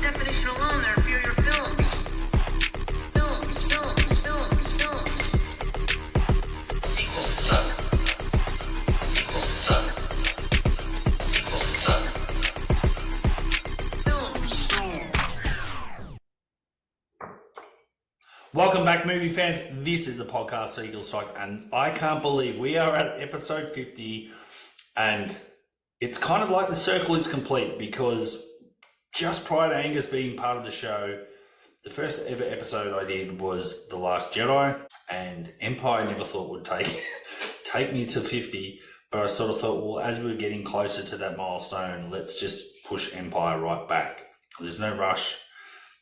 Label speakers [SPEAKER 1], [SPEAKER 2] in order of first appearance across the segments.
[SPEAKER 1] definition alone, they're inferior films. Films. Sequels suck. Sequels suck. Sequels suck. Films.
[SPEAKER 2] Welcome back, movie fans. This is the podcast Sequels Suck, and I can't believe we are at episode 50, and it's kind of like the circle is complete because just prior to Angus being part of the show, the first ever episode I did was The Last Jedi, and Empire I never thought would take me to 50, but I sort of thought, well, as we were getting closer to that milestone, let's just push Empire right back. There's no rush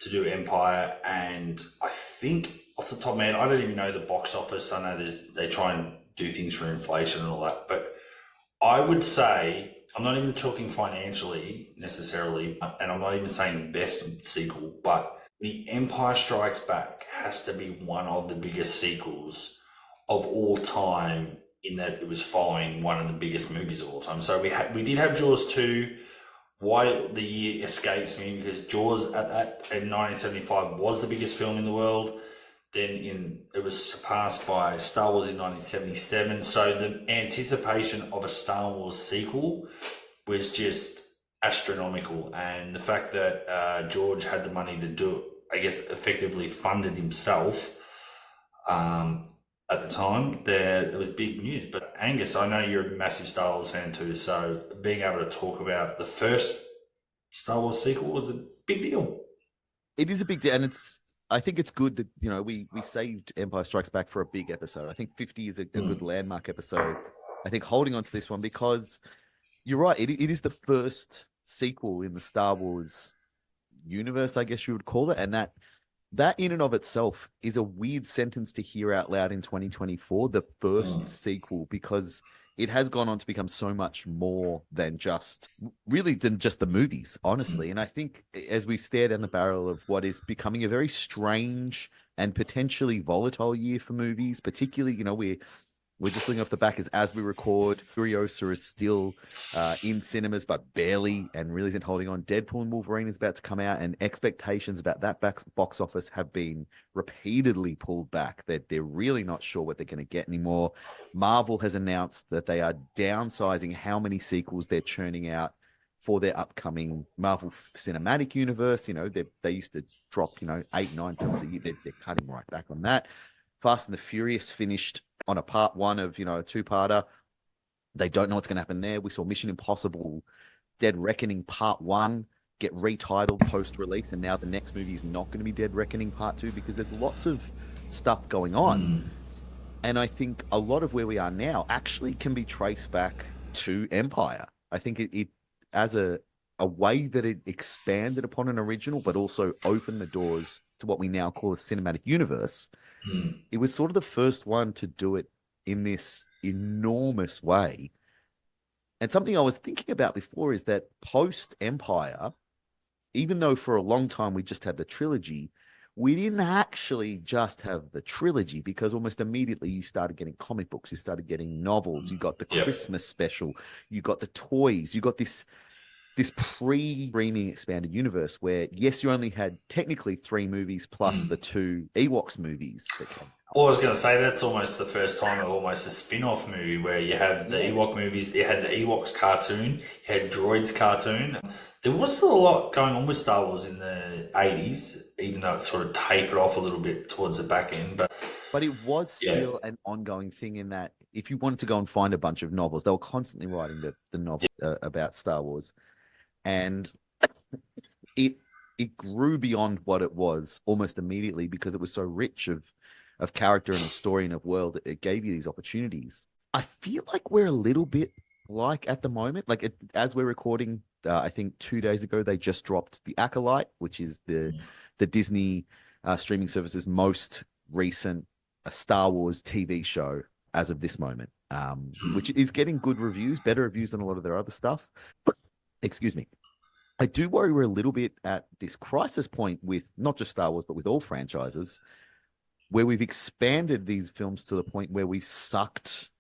[SPEAKER 2] to do Empire, and I think off the top of my head, I don't even know the box office. I know they try and do things for inflation and all that, but I would say, I'm not even talking financially necessarily, and I'm not even saying best sequel, but The Empire Strikes Back has to be one of the biggest sequels of all time, in that it was following one of the biggest movies of all time. So we did have Jaws 2. Why the year escapes me, because Jaws in 1975 was the biggest film in the world. Then it was surpassed by Star Wars in 1977. So the anticipation of a Star Wars sequel was just astronomical. And the fact that George had the money to do it, I guess effectively funded himself at the time, it was big news. But Angus, I know you're a massive Star Wars fan too, so being able to talk about the first Star Wars sequel was a big deal.
[SPEAKER 3] It is a big deal, and I think it's good that, you know, we saved Empire Strikes Back for a big episode. I think 50 is a good landmark episode. I think holding on to this one, because you're right, it is the first sequel in the Star Wars universe, I guess you would call it, and that in and of itself is a weird sentence to hear out loud in 2024, the first sequel, because it has gone on to become so much more than just the movies, honestly. And I think as we stare down the barrel of what is becoming a very strange and potentially volatile year for movies, particularly, you know, we're just looking off the back as we record, Furiosa is still in cinemas, but barely, and really isn't holding on. Deadpool and Wolverine is about to come out, and expectations about that box office have been repeatedly pulled back. They're really not sure what they're going to get anymore. Marvel has announced that they are downsizing how many sequels they're churning out for their upcoming Marvel Cinematic Universe. You know, they used to drop, 8, 9 films a year. They're cutting right back on that. Fast and the Furious finished on a part one of, a two-parter. They don't know what's going to happen there. We saw Mission Impossible Dead Reckoning Part 1 get retitled post-release, and now the next movie is not going to be Dead Reckoning Part 2, because there's lots of stuff going on. And I think a lot of where we are now actually can be traced back to Empire. I think it as a way that it expanded upon an original, but also opened the doors to what we now call a cinematic universe. It was sort of the first one to do it in this enormous way. And something I was thinking about before is that post-Empire, even though for a long time we just had the trilogy, we didn't actually just have the trilogy, because almost immediately you started getting comic books, you started getting novels, you got the Christmas special, you got the toys, you got this pre-streaming expanded universe where, yes, you only had technically 3 movies plus the 2 Ewoks movies that came out.
[SPEAKER 2] Well, I was going to say that's almost the first time of almost a spin-off movie where you have the Ewok movies. You had the Ewoks cartoon, you had Droids cartoon. There was still a lot going on with Star Wars in the 80s, even though it sort of tapered off a little bit towards the back end.
[SPEAKER 3] But it was still an ongoing thing, in that if you wanted to go and find a bunch of novels, they were constantly writing the novel about Star Wars. And it grew beyond what it was almost immediately, because it was so rich of character and of story and of world. It gave you these opportunities. I feel like we're a little bit like at the moment, as we're recording, I think 2 days ago, they just dropped The Acolyte, which is the Disney streaming service's most recent Star Wars TV show as of this moment, which is getting good reviews, better reviews than a lot of their other stuff. Excuse me. I do worry we're a little bit at this crisis point with not just Star Wars, but with all franchises, where we've expanded these films to the point where we've sucked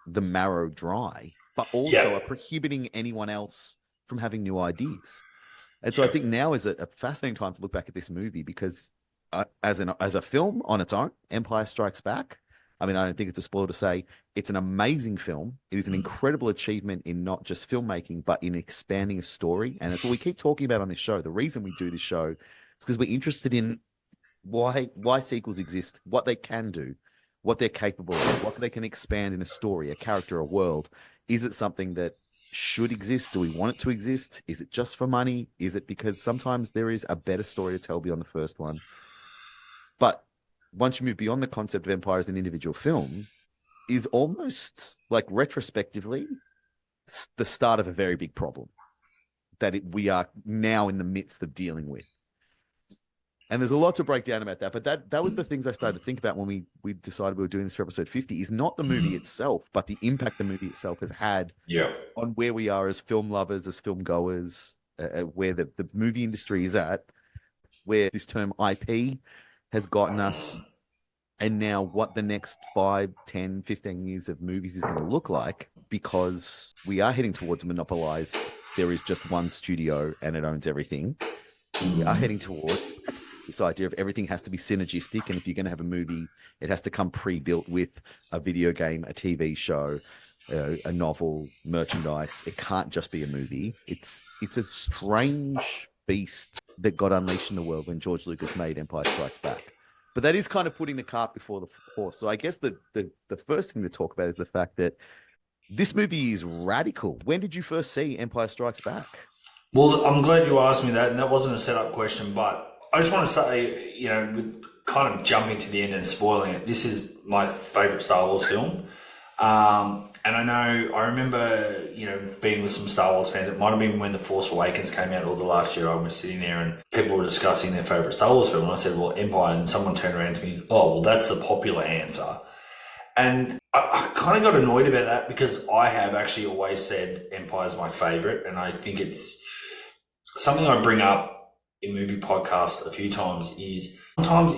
[SPEAKER 3] the marrow dry, but also are prohibiting anyone else from having new ideas. And so I
[SPEAKER 2] Yeah.
[SPEAKER 3] think now is a fascinating time to look back at this movie because as a film on its own, Empire Strikes Back. I mean, I don't think it's a spoiler to say it's an amazing film. It is an incredible achievement in not just filmmaking, but in expanding a story. And it's what we keep talking about on this show. The reason we do this show is because we're interested in why sequels exist, what they can do, what they're capable of, what they can expand in a story, a character, a world. Is it something that should exist? Do we want it to exist? Is it just for money? Is it because sometimes there is a better story to tell beyond the first one? But once you move beyond the concept of Empire as an individual film, is almost like retrospectively the start of a very big problem that we are now in the midst of dealing with. And there's a lot to break down about that. But that was the things I started to think about when we decided we were doing this for episode 50 is not the movie itself, but the impact the movie itself has had on where we are as film lovers, as film goers, where the movie industry is at, where this term IP has gotten us, and now what the next 5, 10, 15 years of movies is going to look like, because we are heading towards monopolized. There is just one studio and it owns everything. We are heading towards this idea of everything has to be synergistic. And if you're going to have a movie, it has to come pre-built with a video game, a TV show, a novel, merchandise. It can't just be a movie. It's a strange beast that got unleashed in the world when George Lucas made Empire Strikes Back. But that is kind of putting the cart before the horse. So I guess the first thing to talk about is the fact that this movie is radical. When did you first see Empire Strikes Back?
[SPEAKER 2] Well, I'm glad you asked me that, and that wasn't a setup question, but I just want to say, with kind of jumping to the end and spoiling it, this is my favourite Star Wars film. And I remember, being with some Star Wars fans. It might have been when The Force Awakens came out or the last year. I was sitting there and people were discussing their favourite Star Wars film. And I said, well, Empire. And someone turned around to me, oh, well, that's the popular answer. And I kind of got annoyed about that because I have actually always said Empire is my favourite. And I think it's something I bring up in movie podcasts a few times is sometimes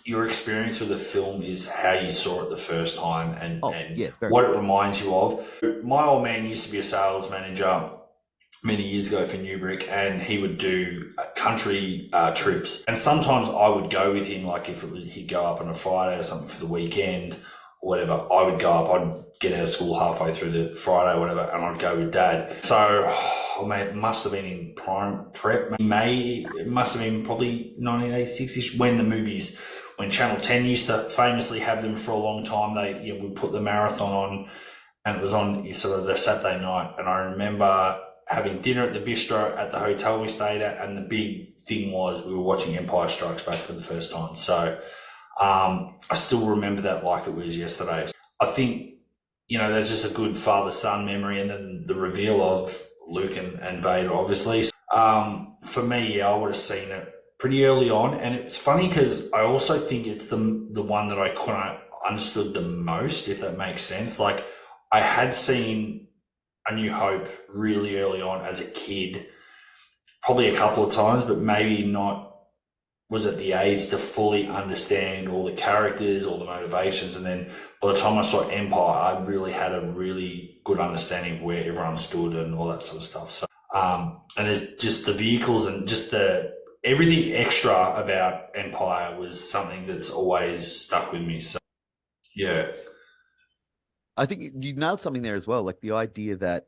[SPEAKER 2] your experience with a film is how you saw it the first time and what it reminds you of. My old man used to be a sales manager many years ago for Newbrick, and he would do country trips. And sometimes I would go with him, like if he'd go up on a Friday or something for the weekend or whatever, I would go up, I'd get out of school halfway through the Friday or whatever, and I'd go with Dad. So it must have been in prime prep. It must have been probably 1986-ish when Channel 10 used to famously have them for a long time. They would put the marathon on, and it was on sort of the Saturday night. And I remember having dinner at the bistro at the hotel we stayed at, and the big thing was we were watching Empire Strikes Back for the first time. So I still remember that like it was yesterday. I think, there's just a good father-son memory, and then the reveal of Luke and Vader, obviously. For me, I would have seen it pretty early on, and it's funny because I also think it's the one that I kind of understood the most, if that makes sense. Like, I had seen A New Hope really early on as a kid, probably a couple of times, but maybe not was at the age to fully understand all the characters, all the motivations. And then by the time I saw Empire, I really had a really good understanding of where everyone stood and all that sort of stuff. So, and there's just the vehicles and just everything extra about Empire was something that's always stuck with me. So, yeah.
[SPEAKER 3] I think you nailed something there as well. Like the idea that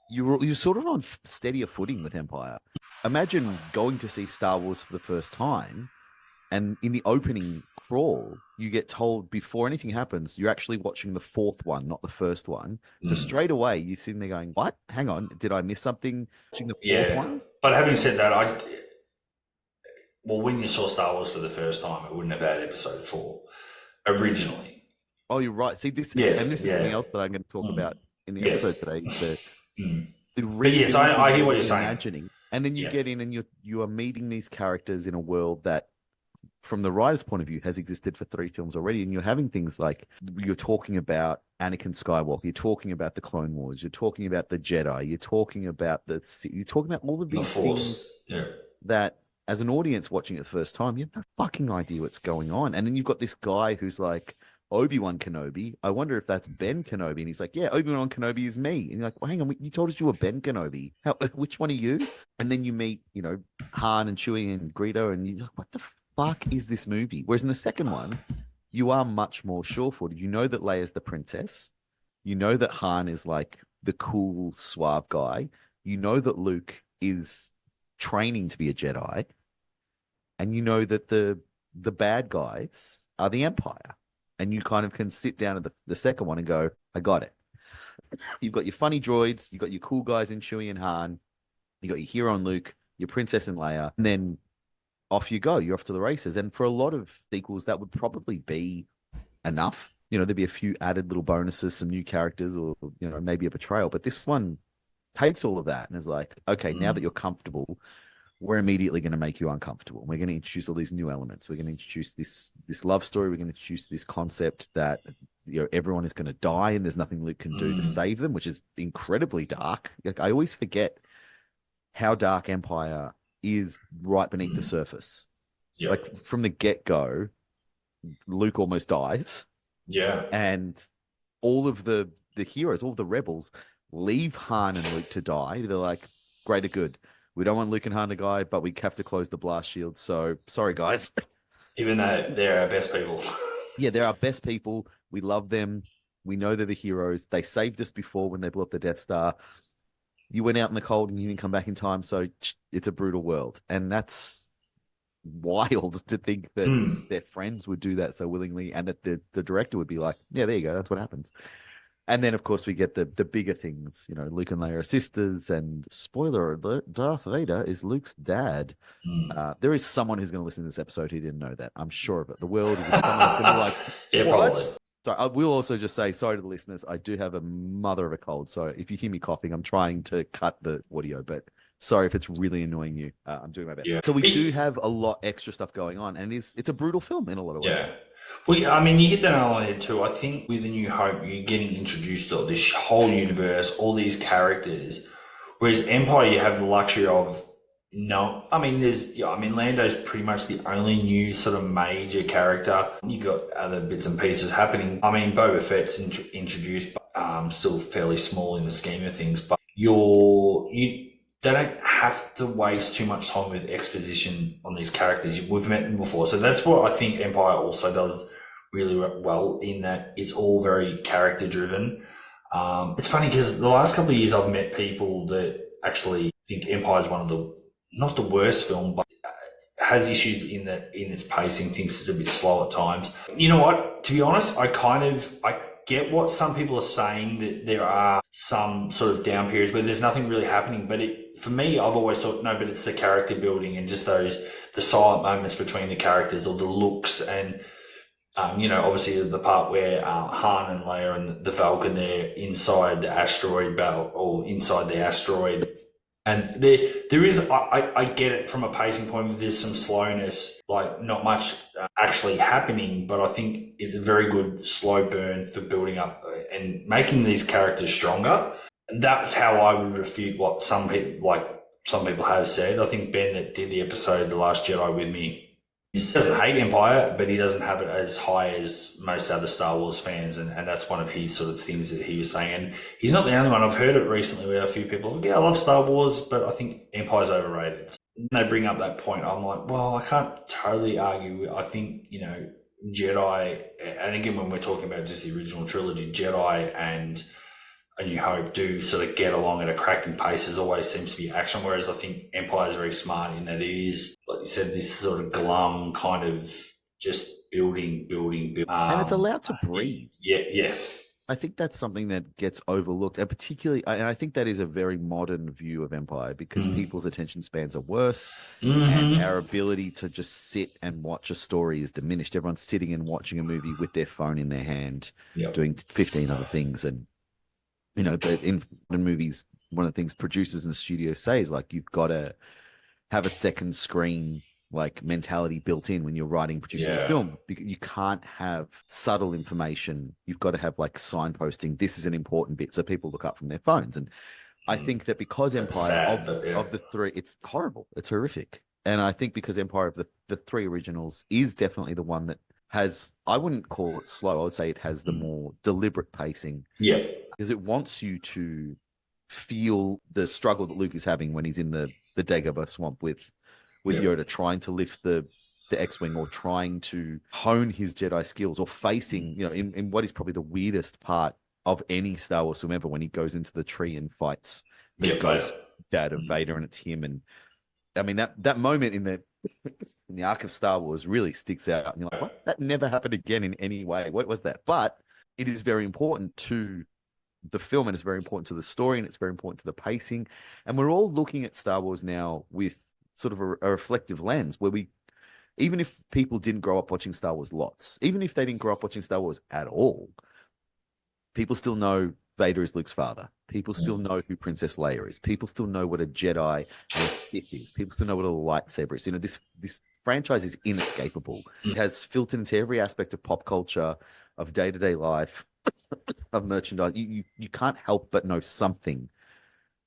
[SPEAKER 3] you're sort of on steadier footing with Empire. Imagine going to see Star Wars for the first time, and in the opening crawl, you get told before anything happens, you're actually watching the fourth one, not the first one. So straight away, you're sitting there going, what? Hang on, did I miss something watching the fourth one?
[SPEAKER 2] But having said that, when you saw Star Wars for the first time, it wouldn't have had episode 4 originally.
[SPEAKER 3] Oh, you're right. See, this
[SPEAKER 2] is
[SPEAKER 3] something else that I'm going to talk about in the episode today.
[SPEAKER 2] Yes, I hear what you're saying.
[SPEAKER 3] Imagining. And then you get in and you are meeting these characters in a world that, from the writer's point of view, has existed for 3 films already. And you're having things like, you're talking about Anakin Skywalker, you're talking about the Clone Wars, you're talking about the Jedi, you're talking about all of these things that, as an audience watching it the first time, you have no fucking idea what's going on. And then you've got this guy who's like, Obi-Wan Kenobi. I wonder if that's Ben Kenobi. And he's like, yeah, Obi-Wan Kenobi is me. And you're like, well, hang on, you told us you were Ben Kenobi. Which one are you? And then you meet, Han and Chewie and Greedo, and you're like, what the fuck is this movie? Whereas in the second one, you are much more sure-footed. You know that Leia's the princess. You know that Han is like the cool, suave guy. You know that Luke is training to be a Jedi. And you know that the bad guys are the Empire. And you kind of can sit down at the second one and go, I got it. You've got your funny droids, you've got your cool guys in Chewie and Han, you got your hero and Luke, your princess and Leia, and then off you go. You're off to the races. And for a lot of sequels, that would probably be enough. There'd be a few added little bonuses, some new characters, or maybe a betrayal. But this one takes all of that and is like, okay, now that you're comfortable, we're immediately going to make you uncomfortable. We're going to introduce all these new elements. We're going to introduce this love story. We're going to introduce this concept that everyone is going to die and there's nothing Luke can do to save them, which is incredibly dark. Like, I always forget how dark Empire is right beneath the surface.
[SPEAKER 2] Yep.
[SPEAKER 3] Like from the get-go, Luke almost dies.
[SPEAKER 2] Yeah.
[SPEAKER 3] And all of the heroes, all of the rebels, leave Han and Luke to die. They're like, greater good. We don't want Luke and Han to die, but we have to close the blast shield. So sorry, guys.
[SPEAKER 2] Even though they're our best people.
[SPEAKER 3] Yeah, they're our best people. We love them. We know they're the heroes. They saved us before when they blew up the Death Star. You went out in the cold and you didn't come back in time. So it's a brutal world. And that's wild to think that their friends would do that so willingly, and that the director would be like, yeah, there you go. That's what happens. And then, of course, we get the bigger things. Luke and Leia are sisters, and spoiler alert, Darth Vader is Luke's dad. There is someone who's going to listen to this episode who didn't know that. I'm sure of it. The world is going to be like,
[SPEAKER 2] yeah,
[SPEAKER 3] what?
[SPEAKER 2] probably.
[SPEAKER 3] So I will also just say, sorry to the listeners, I do have a mother of a cold. So if you hear me coughing, I'm trying to cut the audio, but sorry if it's really annoying you. I'm doing my best.
[SPEAKER 2] Yeah.
[SPEAKER 3] So we do have a lot extra stuff going on, and it's a brutal film in a lot of ways.
[SPEAKER 2] Yeah. Well, I mean, you hit that on the head too. I think with A New Hope, you're getting introduced to this whole universe, all these characters. Whereas Empire, you have the luxury of Lando's pretty much the only new sort of major character. You got other bits and pieces happening. I mean, Boba Fett's introduced, but still fairly small in the scheme of things. But they don't have to waste too much time with exposition on these characters. We've met them before. So that's what I think Empire also does really well, in that it's all very character driven. It's funny because the last couple of years I've met people that actually think Empire is one of not the worst film, but has issues in its pacing, thinks it's a bit slow at times. You know what? To be honest, I get what some people are saying, that there are some sort of down periods where there's nothing really happening. But for me, I've always thought, no, but it's the character building and just the silent moments between the characters, or the looks. And, obviously the part where Han and Leia and the Falcon, they're inside the asteroid belt, or inside the asteroid. And there is, I get it from a pacing point of view, there's some slowness, like not much actually happening, but I think it's a very good slow burn for building up and making these characters stronger. And that's how I would refute what some people have said. I think Ben, that did the episode The Last Jedi with me, he doesn't hate Empire, but he doesn't have it as high as most other Star Wars fans, and that's one of his sort of things that he was saying. And he's not the only one. I've heard it recently where a few people are like, yeah, I love Star Wars, but I think Empire's overrated. When they bring up that point, I'm like, well, I can't totally argue. I think, Jedi, and again, when we're talking about just the original trilogy, Jedi and A New Hope do sort of get along at a cracking pace. There always seems to be action, whereas I think Empire is very smart in that it is, like you said, this sort of glum kind of just building.
[SPEAKER 3] And it's allowed to breathe.
[SPEAKER 2] Yeah, yes.
[SPEAKER 3] I think that's something that gets overlooked, and particularly, and I think that is a very modern view of Empire, because people's attention spans are worse, and our ability to just sit and watch a story is diminished. Everyone's sitting and watching a movie with their phone in their hand, doing 15 other things. And but in movies, one of the things producers and the studios say is, like, you've got to have a second screen mentality built in when you're writing, producing a film. You can't have subtle information. You've got to have signposting. This is an important bit, so people look up from their phones. And I think that because Empire of the three, it's horrible, it's horrific. And I think because Empire of the three originals is definitely the one that has, I wouldn't call it slow. I would say it has the more deliberate pacing
[SPEAKER 2] Yeah.
[SPEAKER 3] because it wants you to feel the struggle that Luke is having when he's in the Dagobah swamp with Yoda trying to lift the X-Wing or trying to hone his Jedi skills or facing, in what is probably the weirdest part of any Star Wars film ever when he goes into the tree and fights the ghost dad of Vader and it's him. And I mean, that moment in the arc of Star Wars really sticks out. And you're like, what? That never happened again in any way. What was that? But it is very important to the film and it's very important to the story and it's very important to the pacing. And we're all looking at Star Wars now with sort of a reflective lens where even if people didn't grow up watching Star Wars lots, even if they didn't grow up watching Star Wars at all, people still know Vader is Luke's father. People still know who Princess Leia is. People still know what a Jedi and a Sith is. People still know what a lightsaber is. This franchise is inescapable. It has filtered into every aspect of pop culture, of day-to-day life, of merchandise. You can't help but know something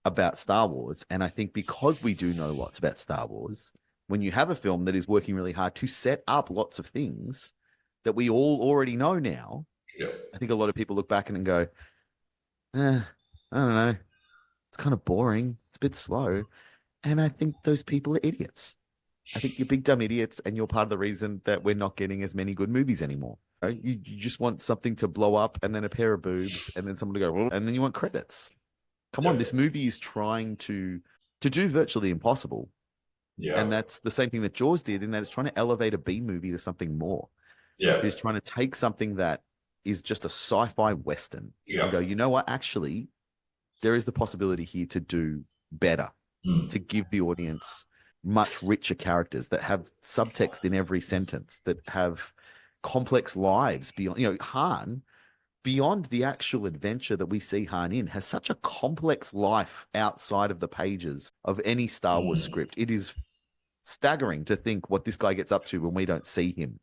[SPEAKER 3] about Star Wars. And I think because we do know lots about Star Wars, when you have a film that is working really hard to set up lots of things that we all already know now, I think a lot of people look back and go, I don't know. It's kind of boring. It's a bit slow. And I think those people are idiots. I think you're big dumb idiots and you're part of the reason that we're not getting as many good movies anymore. Right? You just want something to blow up and then a pair of boobs and then someone to go, well, and then you want credits. Come on, this movie is trying to do virtually impossible. Yeah. And that's the same thing that Jaws did in that it's trying to elevate a B movie to something more. Yeah. It's trying to take something that is just a sci-fi Western and go, you know what, actually, there is the possibility here to do better, to give the audience much richer characters that have subtext in every sentence, that have complex lives beyond, Han, beyond the actual adventure that we see Han in, has such a complex life outside of the pages of any Star Wars script. It is staggering to think what this guy gets up to when we don't see him.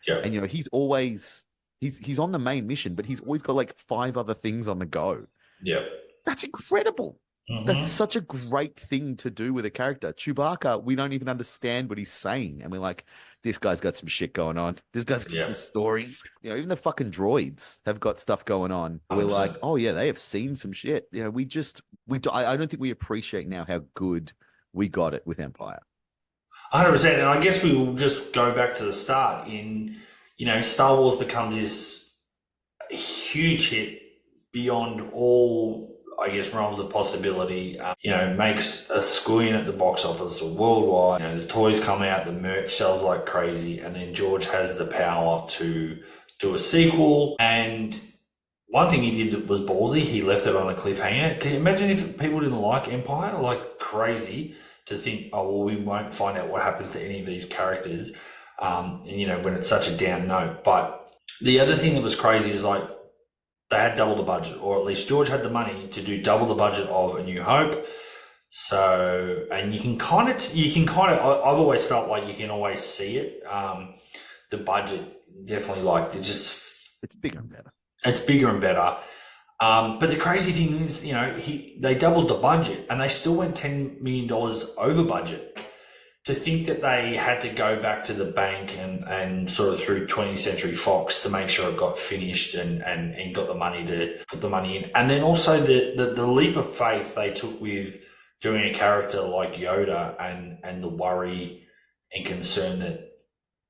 [SPEAKER 3] Yeah. And, he's always... He's on the main mission, but he's always got like 5 other things on the go. Yeah. That's incredible. Mm-hmm. That's such a great thing to do with a character. Chewbacca, we don't even understand what he's saying. And we're like, this guy's got some shit going on. This guy's got some stories. Even the fucking droids have got stuff going on. 100%. We're like, oh yeah, they have seen some shit. I don't think we appreciate now how good we got it with Empire.
[SPEAKER 2] 100%. And I guess we will just go back to the start in... Star Wars becomes this huge hit beyond all, I guess, realms of possibility. Makes a squeal at the box office worldwide. The toys come out, the merch sells like crazy, and then George has the power to do a sequel. And one thing he did that was ballsy, he left it on a cliffhanger. Can you imagine if people didn't like Empire like crazy to think, oh, well, we won't find out what happens to any of these characters. When it's such a down note. But the other thing that was crazy is like they had double the budget, or at least George had the money to do double the budget of A New Hope. So, and you can kind of, I've always felt like you can always see it. The budget definitely
[SPEAKER 3] it's bigger and better.
[SPEAKER 2] It's bigger and better. But the crazy thing is, they doubled the budget and they still went $10 million over budget. To think that they had to go back to the bank and sort of through 20th Century Fox to make sure it got finished and got the money to put the money in. And then also the leap of faith they took with doing a character like Yoda and the worry and concern that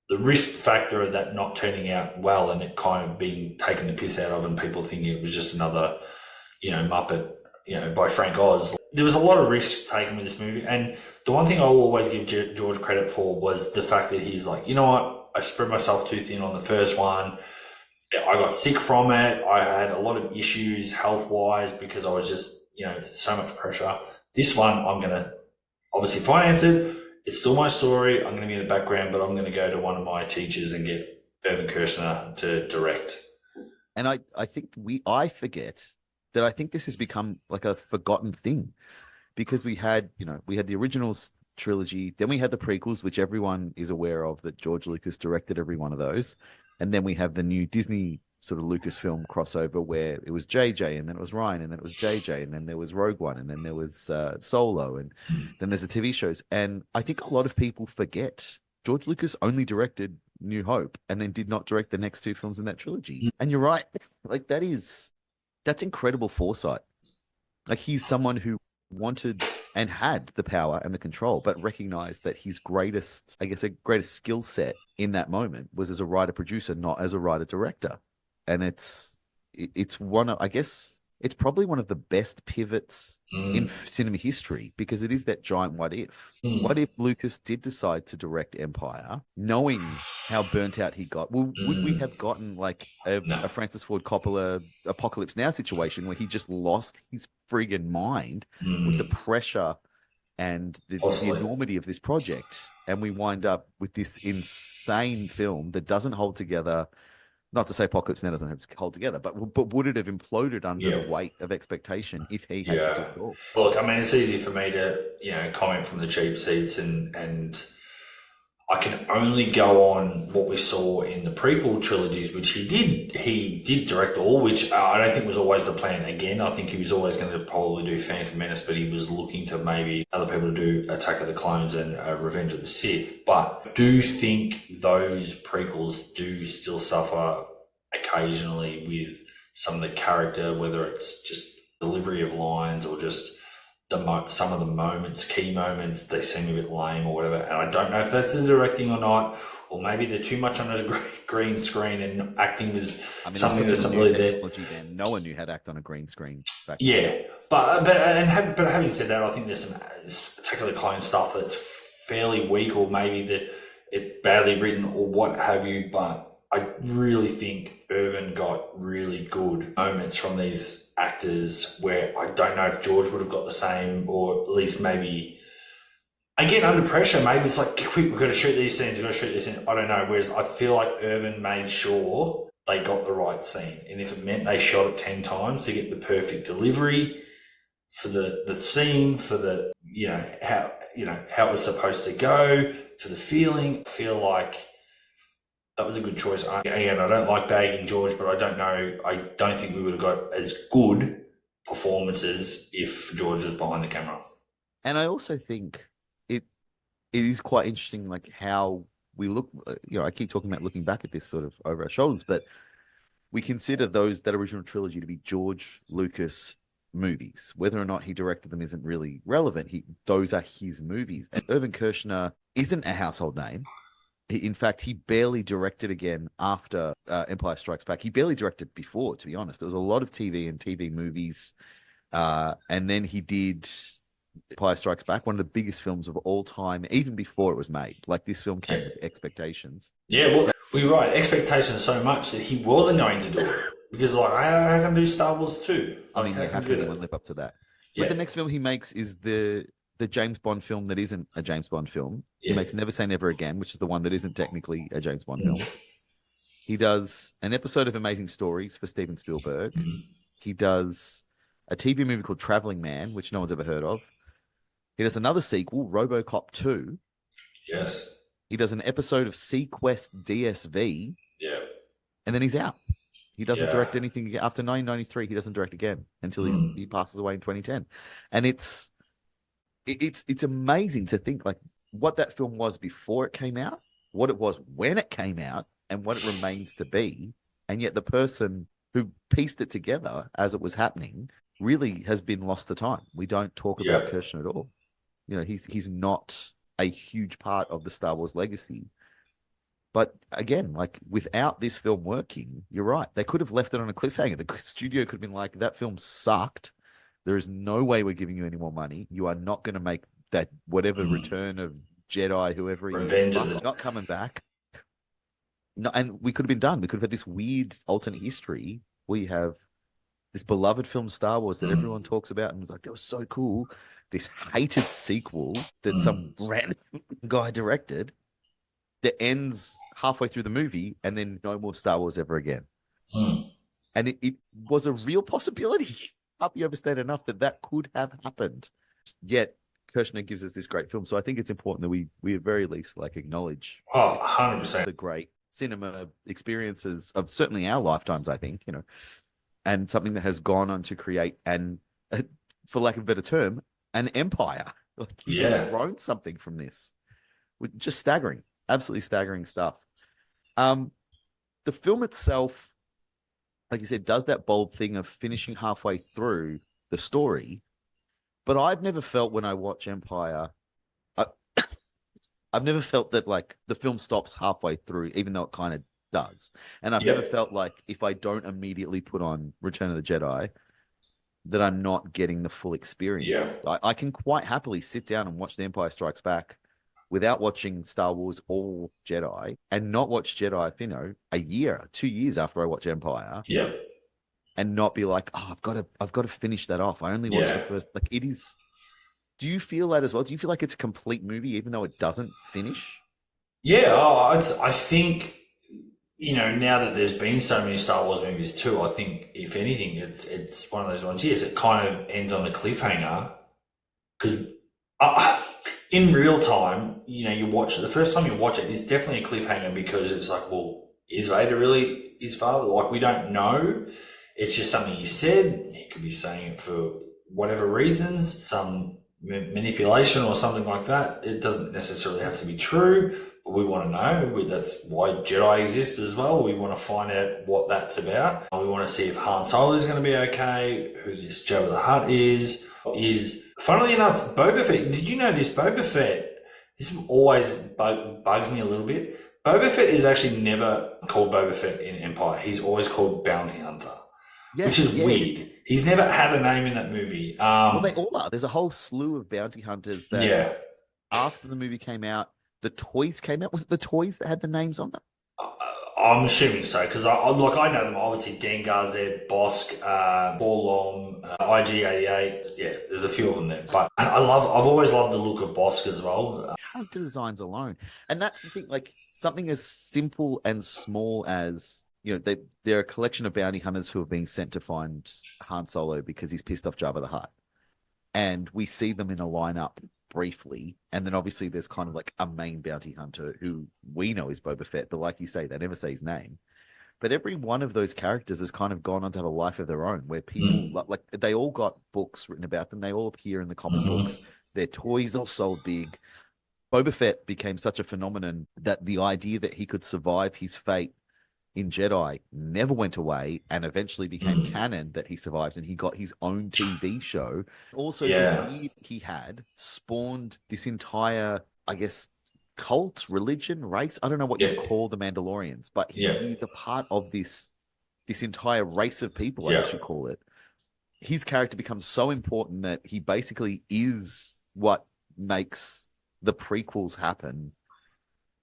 [SPEAKER 2] the risk factor of that not turning out well and it kind of being taken the piss out of and people thinking it was just another, Muppet, by Frank Oz. There was a lot of risks taken with this movie. And the one thing I will always give George credit for was the fact that he's like, you know what? I spread myself too thin on the first one. I got sick from it. I had a lot of issues health-wise because I was just, so much pressure. This one, I'm going to obviously finance it. It's still my story. I'm going to be in the background, but I'm going to go to one of my teachers and get Irvin Kershner to direct.
[SPEAKER 3] And I think I forget that I think this has become like a forgotten thing because we had the original trilogy, then we had the prequels, which everyone is aware of that George Lucas directed every one of those. And then we have the new Disney sort of Lucasfilm crossover where it was JJ and then it was Ryan and then it was JJ and then there was Rogue One and then there was Solo and then there's the TV shows. And I think a lot of people forget George Lucas only directed New Hope and then did not direct the next two films in that trilogy. And you're right. Like that's incredible foresight. Like he's someone who wanted and had the power and the control, but recognized that his greatest, I guess, a greatest skill set in that moment was as a writer producer, not as a writer director. And it's one of, I guess, it's probably one of the best pivots in cinema history because it is that giant what if. What if Lucas did decide to direct Empire, knowing how burnt out he got? Would we have gotten like a Francis Ford Coppola Apocalypse Now situation where he just lost his friggin' mind with the pressure and the enormity of this project, and we wind up with this insane film that doesn't hold together? Not to say Apocalypse Now doesn't have to hold together, but would it have imploded under the weight of expectation if he had to do it all?
[SPEAKER 2] Look, I mean, it's easy for me to, comment from the cheap seats, and I can only go on what we saw in the prequel trilogies, which he did direct all, which I don't think was always the plan. Again, I think he was always going to probably do Phantom Menace, but he was looking to maybe other people to do Attack of the Clones and Revenge of the Sith. But I do think those prequels do still suffer occasionally with some of the character, whether it's just delivery of lines or just some of the moments, key moments, they seem a bit lame or whatever. And I don't know if that's the directing or not, or maybe they're too much on a green screen and acting with something that's really there.
[SPEAKER 3] Then. No one knew how to act on a green screen back
[SPEAKER 2] then. But having said that, I think there's some Attack of the Clone stuff that's fairly weak, or maybe it's badly written or what have you. But I really think Irvin got really good moments from these actors where I don't know if George would have got the same, or at least maybe, again, under pressure, maybe it's like, quick, we've got to shoot these scenes, I don't know. Whereas I feel like Irvin made sure they got the right scene. And if it meant they shot it 10 times to get the perfect delivery for the scene, for the, how it was supposed to go, for the feeling, I feel like that was a good choice. Again, I don't like bagging George, but I don't know. I don't think we would have got as good performances if George was behind the camera.
[SPEAKER 3] And I also think it is quite interesting, like how we look. I keep talking about looking back at this sort of over our shoulders, but we consider that original trilogy to be George Lucas movies. Whether or not he directed them isn't really relevant. Those are his movies. And Irvin Kershner isn't a household name. In fact, he barely directed again after Empire Strikes Back. He barely directed before, to be honest. There was a lot of TV and TV movies. And then he did Empire Strikes Back, one of the biggest films of all time, even before it was made. Like, this film came with expectations.
[SPEAKER 2] Yeah, well, we're right. Expectations so much that he wasn't going to do it. Because, like, I can do Star Wars too.
[SPEAKER 3] I mean, how can anyone live up to that? Yeah. But the next film he makes is the James Bond film that isn't a James Bond film. He makes Never Say Never Again, which is the one that isn't technically a James Bond film. He does an episode of Amazing Stories for Steven Spielberg. He does a TV movie called Traveling Man, which no one's ever heard of. He does another sequel, RoboCop 2.
[SPEAKER 2] Yes.
[SPEAKER 3] He does an episode of Sequest DSV.
[SPEAKER 2] Yeah.
[SPEAKER 3] And then he's out. He doesn't direct anything after 1993. He doesn't direct again until he passes away in 2010. And it's amazing to think like what that film was before it came out, what it was when it came out, and what it remains to be. And yet the person who pieced it together as it was happening really has been lost to time. We don't talk about Kershner at all. He's not a huge part of the Star Wars legacy. But again, like without this film working, you're right. They could have left it on a cliffhanger. The studio could have been like, that film sucked. There is no way we're giving you any more money. You are not going to make that whatever Return of Jedi, whoever he is, not coming back. No, and we could have been done. We could have had this weird alternate history. We have this beloved film Star Wars that everyone talks about and was like, that was so cool. This hated sequel that some random guy directed that ends halfway through the movie and then no more Star Wars ever again. And it was a real possibility. Can't be overstated enough that could have happened. Yet Kershner gives us this great film. So I think it's important that we at very least like acknowledge
[SPEAKER 2] 100%
[SPEAKER 3] the great cinema experiences of certainly our lifetimes, I think, and something that has gone on to create for lack of a better term, an empire. Like he's grown something from this. Just staggering, absolutely staggering stuff. The film itself, like you said, does that bold thing of finishing halfway through the story. But I've never felt when I watch Empire, I, I've never felt that like the film stops halfway through, even though it kind of does. And I've never felt like if I don't immediately put on Return of the Jedi, that I'm not getting the full experience. I can quite happily sit down and watch The Empire Strikes Back without watching Star Wars or Jedi, and not watch Jedi, you know, a year, 2 years after I watch Empire.
[SPEAKER 2] Yeah.
[SPEAKER 3] And not be like, oh, I've got to finish that off. I only watched the first. Like, it is. Do you feel that as well? Do you feel like it's a complete movie, even though it doesn't finish?
[SPEAKER 2] Yeah, I think, you know, now that there's been so many Star Wars movies too, I think if anything, it's one of those ones. Yes, it kind of ends on a cliffhanger because in real time, you know, you watch it. The first time you watch it, it's definitely a cliffhanger because it's like, well, is Vader really his father? Like, we don't know. It's just something he said. He could be saying it for whatever reasons, some manipulation or something like that. It doesn't necessarily have to be true, but we want to know. That's why Jedi exists as well. We want to find out what that's about. We want to see if Han Solo is going to be okay, who this Jabba the Hutt is. Funnily enough, Boba Fett, did you know this? Boba Fett, this always bugs me a little bit. Boba Fett is actually never called Boba Fett in Empire. He's always called Bounty Hunter. Which is weird. He's never had a name in that movie.
[SPEAKER 3] Well, they all are. There's a whole slew of bounty hunters that after the movie came out, the toys came out. Was it the toys that had the names on them?
[SPEAKER 2] I'm assuming so, because I know them. Obviously, Dengar, Zed, Bosk, Forlom, IG-88. Yeah, there's a few of them there. But I've always loved the look of Bosk as well.
[SPEAKER 3] Character designs alone. And that's the thing, like something as simple and small as, you know, they're a collection of bounty hunters who have been sent to find Han Solo because he's pissed off Jabba the Hutt. And we see them in a lineup briefly. And then obviously there's kind of like a main bounty hunter who we know is Boba Fett. But like you say, they never say his name. But every one of those characters has kind of gone on to have a life of their own where people, like they all got books written about them. They all appear in the comic books. Their toys all sold big. Boba Fett became such a phenomenon that the idea that he could survive his fate in Jedi never went away and eventually became canon that he survived and he got his own TV show. Also, the need he had spawned this entire, I guess, cult, religion, race. I don't know what you call the Mandalorians, but he's a part of this entire race of people, I guess you call it. His character becomes so important that he basically is what makes the prequels happen,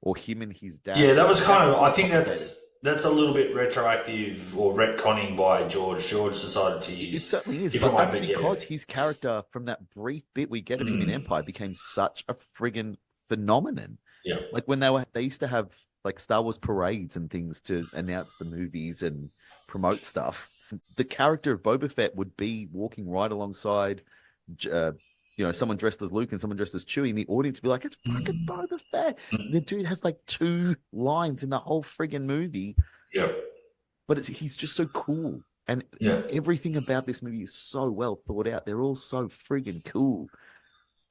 [SPEAKER 3] or him and his dad.
[SPEAKER 2] Yeah, that was kind of, I think that's a little bit retroactive or retconning by George. George decided to use.
[SPEAKER 3] It certainly is, but that's because his character, from that brief bit we get of him in Empire, became such a friggin' phenomenon.
[SPEAKER 2] Yeah,
[SPEAKER 3] like when they used to have like Star Wars parades and things to announce the movies and promote stuff. The character of Boba Fett would be walking right alongside, someone dressed as Luke and someone dressed as Chewie, and the audience would be like, "It's fucking Boba Fett." The dude has like 2 lines in the whole friggin' movie.
[SPEAKER 2] Yeah,
[SPEAKER 3] but he's just so cool, and everything about this movie is so well thought out. They're all so friggin' cool.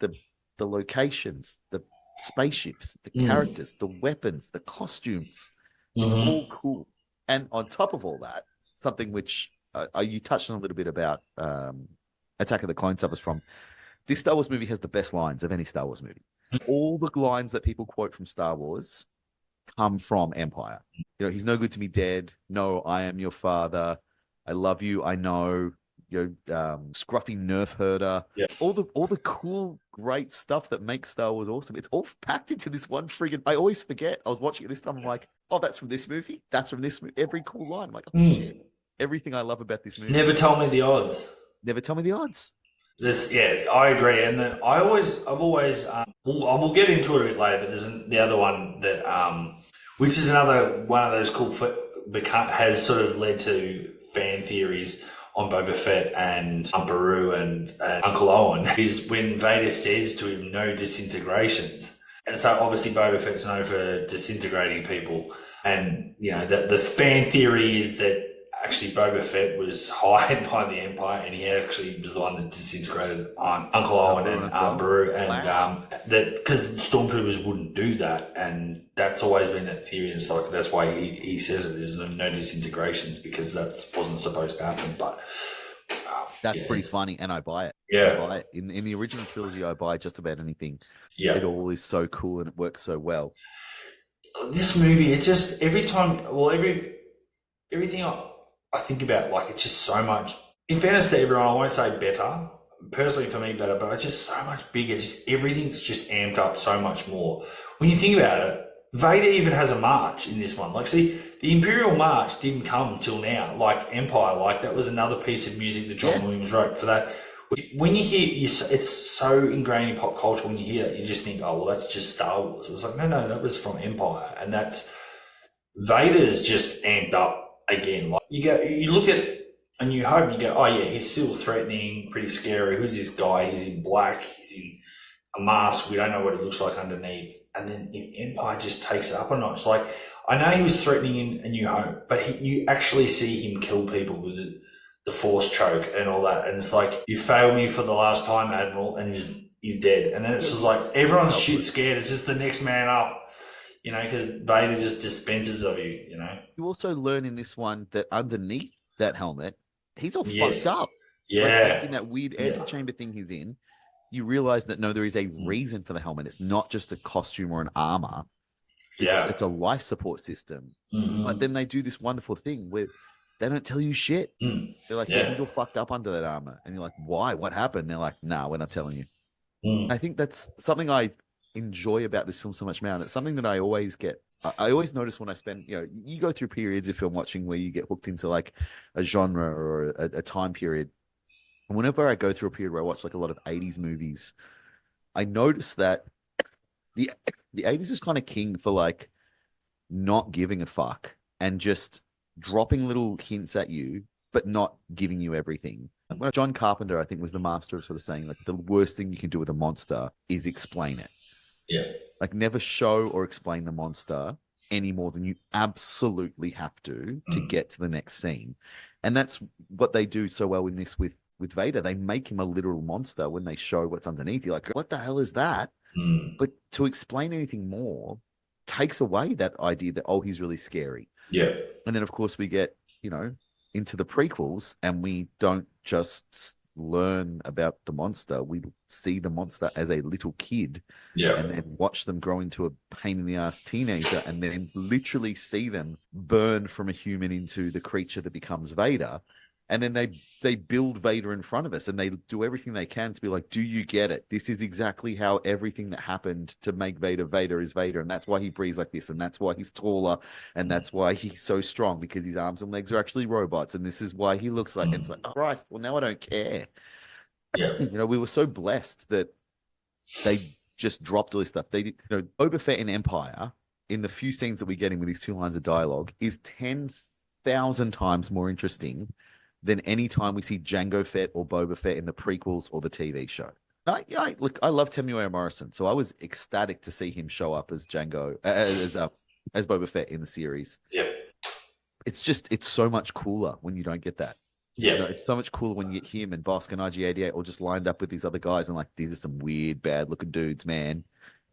[SPEAKER 3] The locations, the spaceships, the characters, the weapons, the costumes. It's all cool. And on top of all that, something which you touched on a little bit about Attack of the Clones suffers from. This Star Wars movie has the best lines of any Star Wars movie. All the lines that people quote from Star Wars come from Empire. You know, he's no good to me dead. No, I am your father. I love you. I know. Scruffy nerf herder.
[SPEAKER 2] Yeah.
[SPEAKER 3] All the cool, great stuff that makes Star Wars awesome. It's all packed into this one friggin'. I always forget. I was watching it this time. I'm like, oh, that's from this movie. That's from this movie. Every cool line. I'm like, oh shit. Everything I love about this movie.
[SPEAKER 2] Never tell me the odds.
[SPEAKER 3] Never tell me the odds.
[SPEAKER 2] I agree, and then I've always, we'll get into it a bit later. But there's the other one that, which is another one of those cool, has sort of led to fan theories on Boba Fett and Beru and Uncle Owen, is when Vader says to him, "No disintegrations," and so obviously Boba Fett's known for disintegrating people, and you know the fan theory is that actually Boba Fett was hired by the Empire, and he actually was the one that disintegrated Uncle Owen and Beru, and that because stormtroopers wouldn't do that, and that's always been that theory, and so that's why he says it. There's no disintegrations because that wasn't supposed to happen, but.
[SPEAKER 3] That's pretty funny, and I buy it.
[SPEAKER 2] Yeah.
[SPEAKER 3] I buy it. In the original trilogy, I buy just about anything.
[SPEAKER 2] Yeah.
[SPEAKER 3] It all is so cool and it works so well.
[SPEAKER 2] This movie, it just everything I think about, like, it's just so much. In fairness to everyone, I won't say better. Personally, for me, better, but it's just so much bigger. Just everything's just amped up so much more. When you think about it, Vader even has a march in this one. Like, see, the Imperial March didn't come till now. Like Empire, like that was another piece of music that John Williams wrote for that. When you hear, it's so ingrained in pop culture. When you hear it, you just think, oh well, that's just Star Wars. It was like, no, that was from Empire, and that's Vader's just amped up again. Like you look at. And you hope you go, oh yeah, he's still threatening, pretty scary. Who's this guy? He's in black. He's in a mask. We don't know what it looks like underneath. And then Empire just takes it up a notch. Like, I know he was threatening in A New Hope, but you actually see him kill people with the Force choke and all that. And it's like, you failed me for the last time, Admiral, and he's dead. And then it's just like, everyone's shit scared. It's just the next man up, because Vader just dispenses of you,
[SPEAKER 3] You also learn in this one that underneath that helmet, he's all fucked up.
[SPEAKER 2] Yeah.
[SPEAKER 3] Like in that weird antechamber thing he's in, you realize that no, there is a reason for the helmet. It's not just a costume or an armor. It's a life support system.
[SPEAKER 2] Mm-hmm.
[SPEAKER 3] But then they do this wonderful thing where they don't tell you shit. They're like, yeah, he's all fucked up under that armor. And you're like, why? What happened? And they're like, nah, we're not telling you. I think that's something I enjoy about this film so much, man. It's something that I always get. I always notice when I spend, you go through periods of film watching where you get hooked into like a genre or a time period. And whenever I go through a period where I watch like a lot of 80s movies, I notice that the 80s is kind of king for like not giving a fuck and just dropping little hints at you, but not giving you everything. John Carpenter, I think, was the master of sort of saying like the worst thing you can do with a monster is explain it.
[SPEAKER 2] Yeah.
[SPEAKER 3] Like never show or explain the monster any more than you absolutely have to get to the next scene. And that's what they do so well in this with Vader. They make him a literal monster when they show what's underneath. You're like, what the hell is that? But to explain anything more takes away that idea that, oh, he's really scary.
[SPEAKER 2] Yeah.
[SPEAKER 3] And then, of course, we get, into the prequels and we don't just learn about the monster. We see the monster as a little kid and then watch them grow into a pain in the ass teenager and then literally see them burn from a human into the creature that becomes Vader. And then they build Vader in front of us and they do everything they can to be like, do you get it? This is exactly how everything that happened to make Vader is Vader. And that's why he breathes like this. And that's why he's taller. And that's why he's so strong, because his arms and legs are actually robots. And this is why he looks like, and it's like, oh, Christ, well, now I don't care.
[SPEAKER 2] Yeah.
[SPEAKER 3] We were so blessed that they just dropped all this stuff. They, Boba Fett in Empire, in the few scenes that we get in with these 2 lines of dialogue, is 10,000 times more interesting than any time we see Jango Fett or Boba Fett in the prequels or the TV show. Look, I love Temuera Morrison, so I was ecstatic to see him show up as Jango, as Boba Fett in the series.
[SPEAKER 2] Yeah.
[SPEAKER 3] It's so much cooler when you don't get that.
[SPEAKER 2] Yeah.
[SPEAKER 3] It's so much cooler when you get him and Bosk and IG-88 all just lined up with these other guys and like, these are some weird, bad-looking dudes, man.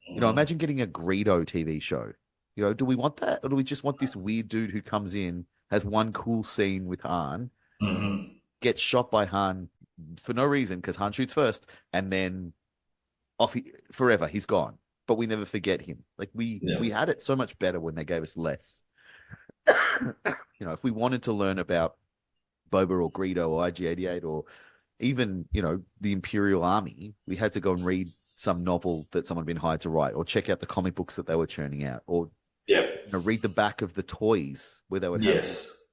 [SPEAKER 3] Imagine getting a Greedo TV show. Do we want that? Or do we just want this weird dude who comes in, has one cool scene with Han, gets shot by Han for no reason because Han shoots first, and then forever he's gone. But we never forget him. Like we had it so much better when they gave us less. If we wanted to learn about Boba or Greedo or IG-88 or even the Imperial Army, we had to go and read some novel that someone had been hired to write, or check out the comic books that they were churning out, or read the back of the toys where they would have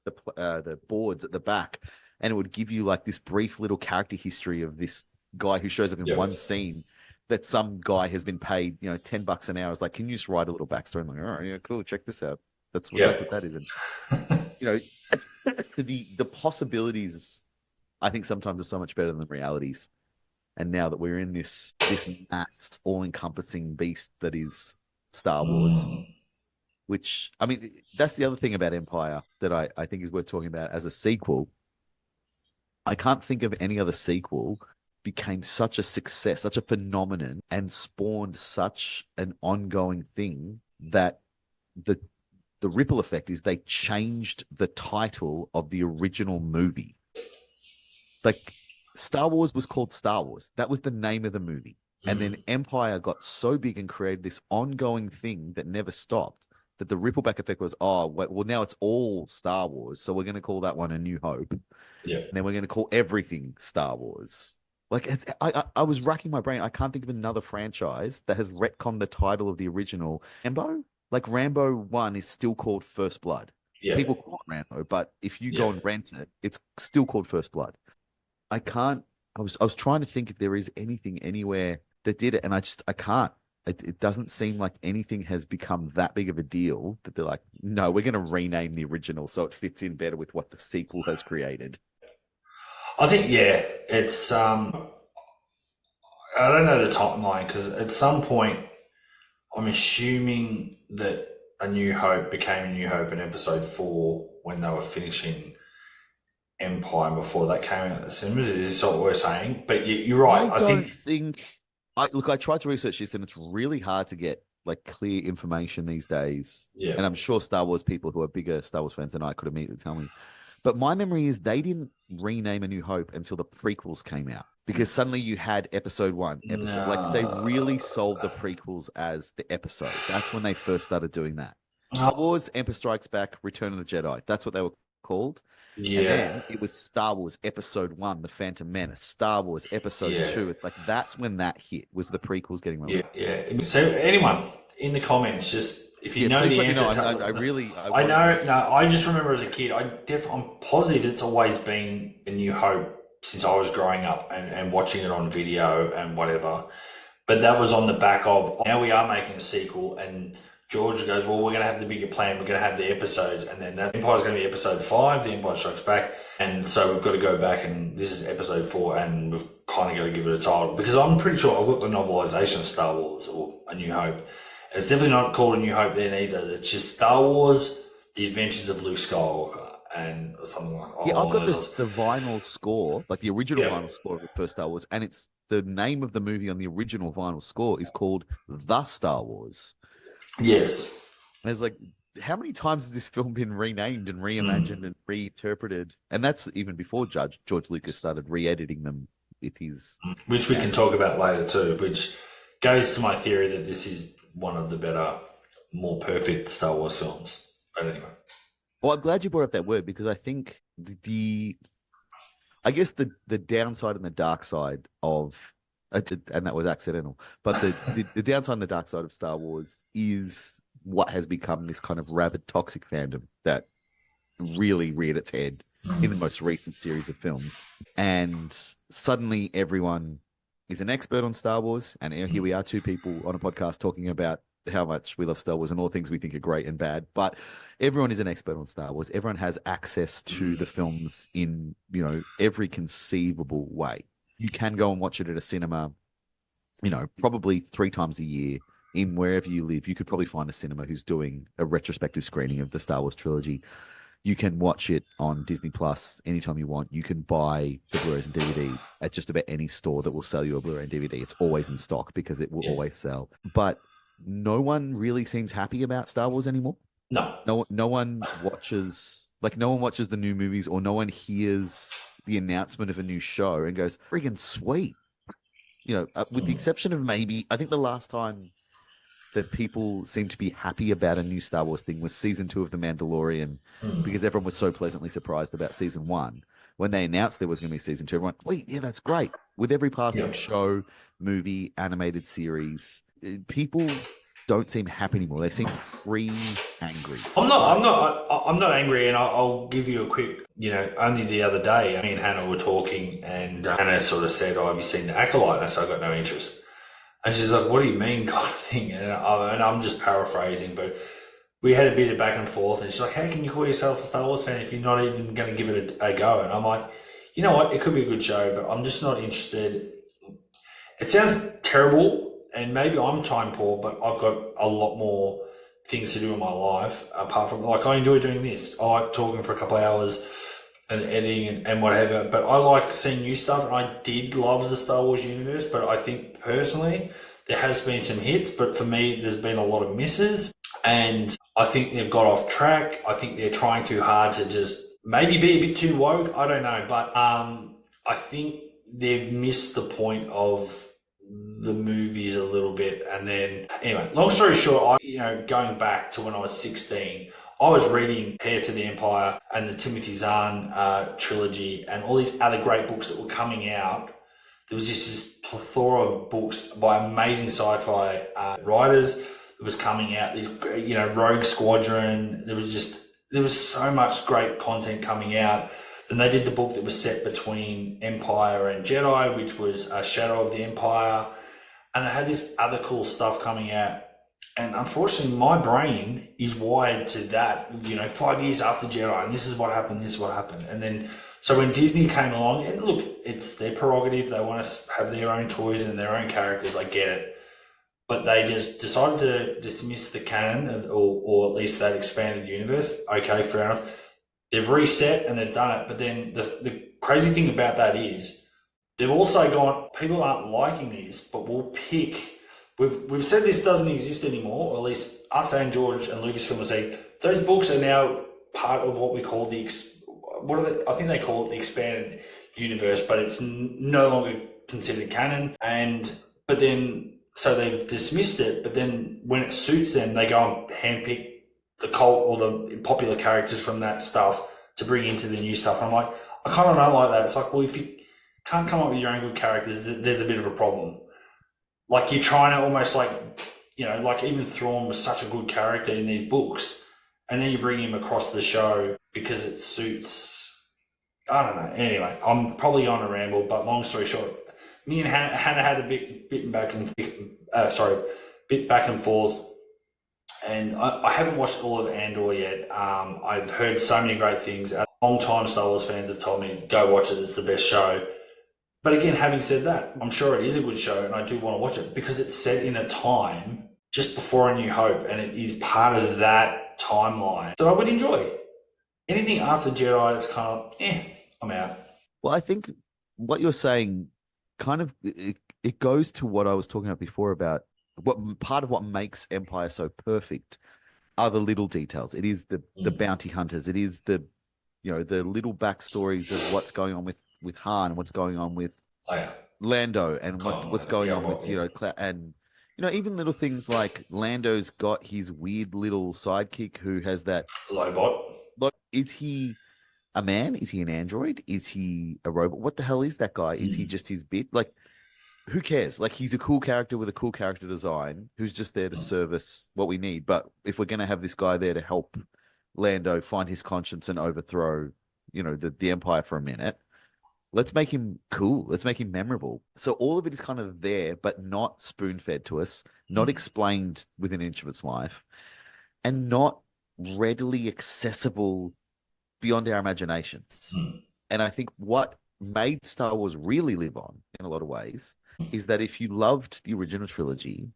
[SPEAKER 3] the boards at the back, and it would give you like this brief little character history of this guy who shows up in one scene that some guy has been paid $10 an hour. Is like, can you just write a little backstory? I'm like, all right, yeah, cool, check this out. That's what that is. And the possibilities, I think sometimes are so much better than the realities. And now that we're in this mass all encompassing beast that is Star Wars, which, I mean, that's the other thing about Empire that I think is worth talking about as a sequel. I can't think of any other sequel became such a success, such a phenomenon, and spawned such an ongoing thing that the ripple effect is they changed the title of the original movie. Like, Star Wars was called Star Wars. That was the name of the movie. And then Empire got so big and created this ongoing thing that never stopped, that the ripple back effect was, oh, well, now it's all Star Wars. So we're going to call that one A New Hope.
[SPEAKER 2] Yeah.
[SPEAKER 3] And then we're going to call everything Star Wars. Like, I was racking my brain. I can't think of another franchise that has retconned the title of the original. Rambo? Like, Rambo 1 is still called First Blood.
[SPEAKER 2] Yeah.
[SPEAKER 3] People call it Rambo, but if you go and rent it, it's still called First Blood. I was trying to think if there is anything anywhere that did it, and I can't. It doesn't seem like anything has become that big of a deal that they're like, no, we're going to rename the original so it fits in better with what the sequel has created.
[SPEAKER 2] I think, it's, I don't know the timeline, because at some point, I'm assuming that A New Hope became A New Hope in episode 4 when they were finishing Empire before that came out at the cinemas. Is this what we're saying? But you're right.
[SPEAKER 3] I tried to research this, and it's really hard to get like clear information these days.
[SPEAKER 2] Yeah.
[SPEAKER 3] And I'm sure Star Wars people who are bigger Star Wars fans than I could immediately tell me. But my memory is they didn't rename A New Hope until the prequels came out, because suddenly you had episode 1. Like, they really sold the prequels as the episode. That's when they first started doing that. Star Wars, Empire Strikes Back, Return of the Jedi. That's what they were called.
[SPEAKER 2] Yeah.
[SPEAKER 3] And then it was Star Wars Episode 1, The Phantom Menace. Star Wars Episode 2. Like, that's when that hit, was the prequels getting released.
[SPEAKER 2] Yeah. So anyone in the comments, just if you know the answer, I just remember as a kid, I'm positive it's always been A New Hope since I was growing up and watching it on video and whatever. But that was on the back of, now we are making a sequel, and George goes, well, we're going to have the bigger plan. We're going to have the episodes, and then that Empire's going to be episode 5, The Empire Strikes Back. And so we've got to go back, and this is episode 4, and we've kind of got to give it a title, because I'm pretty sure I've got the novelization of Star Wars or A New Hope. And it's definitely not called A New Hope then either. It's just Star Wars, The Adventures of Luke Skywalker, and something like that.
[SPEAKER 3] Yeah, I've got the vinyl score, like the original vinyl score of the first Star Wars, and it's the name of the movie on the original vinyl score is called The Star Wars.
[SPEAKER 2] Yes.
[SPEAKER 3] And it's like, how many times has this film been renamed and reimagined and reinterpreted? And that's even before George Lucas started re-editing them with his...
[SPEAKER 2] Which we can talk about later too, which goes to my theory that this is one of the better, more perfect Star Wars films. But anyway.
[SPEAKER 3] Well, I'm glad you brought up that word, because I think I guess the downside and the dark side of... and that was accidental. But the downside and the dark side of Star Wars is what has become this kind of rabid, toxic fandom that really reared its head in the most recent series of films. And suddenly everyone is an expert on Star Wars. And here we are, 2 people on a podcast talking about how much we love Star Wars and all things we think are great and bad. But everyone is an expert on Star Wars. Everyone has access to the films in, every conceivable way. You can go and watch it at a cinema, probably 3 times a year in wherever you live. You could probably find a cinema who's doing a retrospective screening of the Star Wars trilogy. You can watch it on Disney Plus anytime you want. You can buy the Blu-rays and DVDs at just about any store that will sell you a Blu-ray and DVD. It's always in stock because it will always sell. But no one really seems happy about Star Wars anymore. No one watches the new movies, or no one hears the announcement of a new show and goes, friggin' sweet. With the exception of maybe, I think the last time that people seemed to be happy about a new Star Wars thing was season 2 of The Mandalorian, because everyone was so pleasantly surprised about season 1. When they announced there was going to be season 2, everyone, wait, yeah, that's great. With every passing show, movie, animated series, people don't seem happy anymore. They seem angry.
[SPEAKER 2] I'm not angry, and I'll give you a quick, only the other day, me and Hannah were talking, and Hannah sort of said, have you seen The Acolyte? And I said, I got no interest. And she's like, what do you mean, kind of thing? And I'm just paraphrasing, but we had a bit of back and forth, and she's like, how can you call yourself a Star Wars fan if you're not even going to give it a go? And I'm like, you know what? It could be a good show, but I'm just not interested. It sounds terrible, and maybe I'm time poor, but I've got a lot more things to do in my life apart from, like, I enjoy doing this. I like talking for a couple of hours and editing and whatever, but I like seeing new stuff. And I did love the Star Wars universe, but I think personally there has been some hits, but for me there's been a lot of misses, and I think they've got off track. I think they're trying too hard to just maybe be a bit too woke. I don't know, but I think they've missed the point of the movies a little bit. And then, anyway, long story short, going back to when I was 16, I was reading Heir to the Empire and the Timothy Zahn trilogy and all these other great books that were coming out. There was just this plethora of books by amazing sci-fi writers that was coming out. These, Rogue Squadron. There was so much great content coming out. Then they did the book that was set between Empire and Jedi, which was Shadow of the Empire. And they had this other cool stuff coming out. And unfortunately, my brain is wired to that, 5 years after Jedi, and this is what happened, And then, so when Disney came along, and look, it's their prerogative. They want to have their own toys and their own characters. I get it. But they just decided to dismiss the canon, or at least that expanded universe. Okay, fair enough. They've reset and they've done it. But then the crazy thing about that is they've also gone, people aren't liking this, but we'll pick. We've said this doesn't exist anymore, or at least us and George and Lucasfilm are saying those books are now part of what we call I think they call it the expanded universe, but it's no longer considered canon. So they've dismissed it, but then when it suits them, they go and handpick the cult or the popular characters from that stuff to bring into the new stuff. And I'm like, I kind of don't like that. It's like, well, if you can't come up with your own good characters, there's a bit of a problem. Like, you're trying to almost like even Thrawn was such a good character in these books, and then you bring him across the show because it suits, I don't know. Anyway, I'm probably on a ramble, but long story short, me and Hannah had a bit back and forth, and I haven't watched all of Andor yet. I've heard so many great things. A long time Star Wars fans have told me, go watch it, it's the best show. But again, having said that, I'm sure it is a good show, and I do want to watch it because it's set in a time just before A New Hope, and it is part of that timeline that I would enjoy. Anything after Jedi, it's kind of, I'm out.
[SPEAKER 3] Well, I think what you're saying kind of, it goes to what I was talking about before about what part of what makes Empire so perfect are the little details. It is the bounty hunters. It is the little backstories of what's going on with Han and what's going on with Lando and what's going on with and even little things like Lando's got his weird little sidekick who has that
[SPEAKER 2] Lobot.
[SPEAKER 3] Like, is he a man? Is he an android? Is he a robot? What the hell is that guy? Is he just his bit? Like, who cares? Like, he's a cool character with a cool character design who's just there to service what we need. But if we're going to have this guy there to help Lando find his conscience and overthrow, the Empire for a minute, let's make him cool. Let's make him memorable. So all of it is kind of there, but not spoon-fed to us, not explained with an inch of its life, and not readily accessible beyond our imaginations. And I think what made Star Wars really live on in a lot of ways is that if you loved the original trilogy,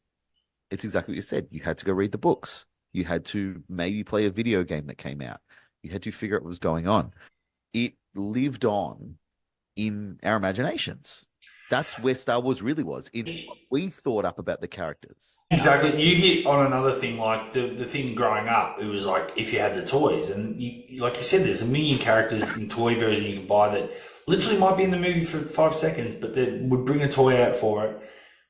[SPEAKER 3] it's exactly what you said. You had to go read the books. You had to maybe play a video game that came out. You had to figure out what was going on. It lived on in our imaginations. That's where Star Wars really was. We thought up about the characters.
[SPEAKER 2] Exactly. You hit on another thing, like the thing growing up, it was like if you had the toys, and like you said, there's a million characters in toy version you can buy that literally might be in the movie for 5 seconds, but they would bring a toy out for it,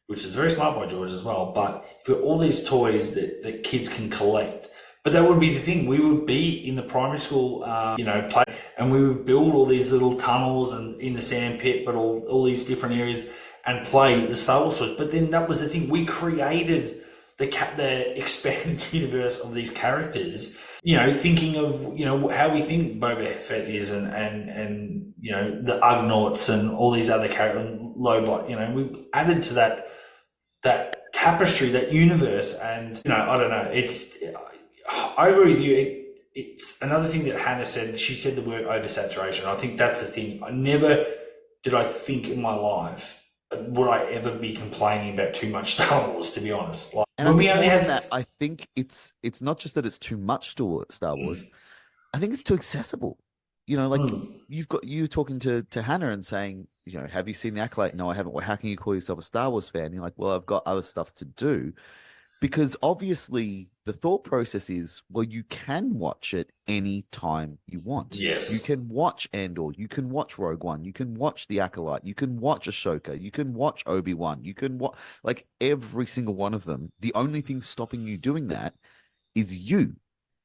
[SPEAKER 2] which is very smart by George as well. But if you've got all these toys that kids can collect, but that would be the thing. We would be in the primary school, play, and we would build all these little tunnels and in the sand pit, but all these different areas and play the Star Wars toys. But then that was the thing. We created the expanded universe of these characters, thinking of, how we think Boba Fett is and the Ugnaughts and all these other characters, Lobot, we added to that tapestry, that universe. And, I don't know, I agree with you. It's another thing that Hannah said. She said the word oversaturation. I think that's the thing. I never did I think in my life would I ever be complaining about too much Star Wars, to be honest. Like,
[SPEAKER 3] And
[SPEAKER 2] when
[SPEAKER 3] I
[SPEAKER 2] we
[SPEAKER 3] think
[SPEAKER 2] only
[SPEAKER 3] more than
[SPEAKER 2] have
[SPEAKER 3] that, I think it's not just that it's too much Star Wars. I think it's too accessible. You know, like
[SPEAKER 2] Mm,
[SPEAKER 3] you talking to Hannah and saying, you know, have you seen the Acolyte? No, I haven't. Well, how can you call yourself a Star Wars fan? You're like, well, I've got other stuff to do. Because obviously the thought process is, well, you can watch it any time you want. You
[SPEAKER 2] yes,
[SPEAKER 3] can watch Andor, you can watch Rogue One, you can watch The Acolyte, you can watch Ashoka, you can watch Obi-Wan, you can watch like every single one of them. The only thing stopping you doing that is you.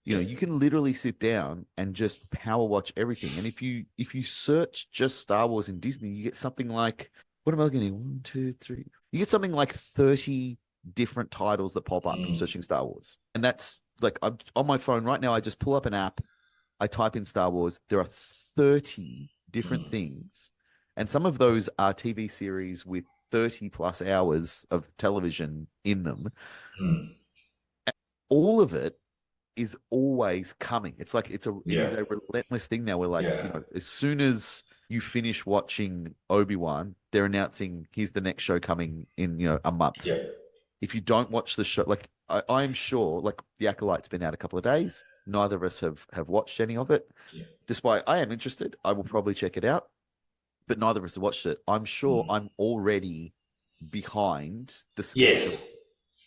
[SPEAKER 3] You know,
[SPEAKER 2] yeah,
[SPEAKER 3] you can literally sit down and just power watch everything. And if you search just Star Wars and Disney, you get something like, what am I looking at? One, two, three. You get something like 30 different titles that pop up from
[SPEAKER 2] mm,
[SPEAKER 3] searching Star Wars. And that's like I'm on my phone right now. I just pull up an app, I type in Star Wars. There are 30 different
[SPEAKER 2] mm,
[SPEAKER 3] things. And some of those are TV series with 30 plus hours of television in them.
[SPEAKER 2] mm,
[SPEAKER 3] All of it is always coming. It's like it
[SPEAKER 2] yeah,
[SPEAKER 3] is a relentless thing now. We're like, you
[SPEAKER 2] yeah,
[SPEAKER 3] know, as soon as you finish watching Obi-Wan, they're announcing here's the next show coming in, you know, a month.
[SPEAKER 2] yeah,
[SPEAKER 3] If you don't watch the show, like I am sure, like The Acolyte's been out a couple of days. Neither of us have watched any of it.
[SPEAKER 2] yeah.
[SPEAKER 3] Despite I am interested, I will probably check it out, but neither of us have watched it. I'm sure
[SPEAKER 2] Mm.
[SPEAKER 3] I'm already behind the schedule
[SPEAKER 2] Yes.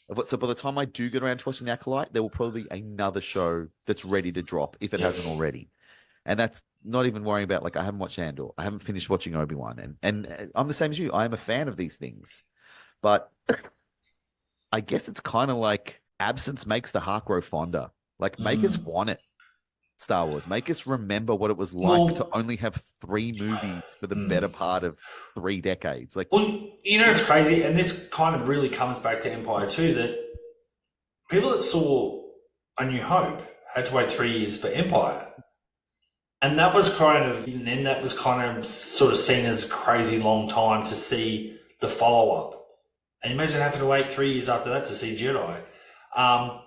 [SPEAKER 3] of what. So by the time I do get around to watching The Acolyte, there will probably be another show that's ready to drop if it
[SPEAKER 2] Yeah.
[SPEAKER 3] hasn't already. And that's not even worrying about like I haven't watched Andor, I haven't finished watching Obi-Wan, and I'm the same as you. I am a fan of these things, but I guess it's kind of like absence makes the heart grow fonder. Like, make us
[SPEAKER 2] Mm.
[SPEAKER 3] want it, Star Wars. Make us remember what it was like to
[SPEAKER 2] Well,
[SPEAKER 3] only have three movies for the better
[SPEAKER 2] mm.
[SPEAKER 3] part of 3 decades. Like,
[SPEAKER 2] Well, you know, it's crazy, and this kind of really comes back to Empire too. That people that saw A New Hope had to wait 3 years for Empire, and that was kind of, even then, that was kind of sort of seen as a crazy long time to see the follow up. And imagine having to wait 3 years after that to see Jedi. Um,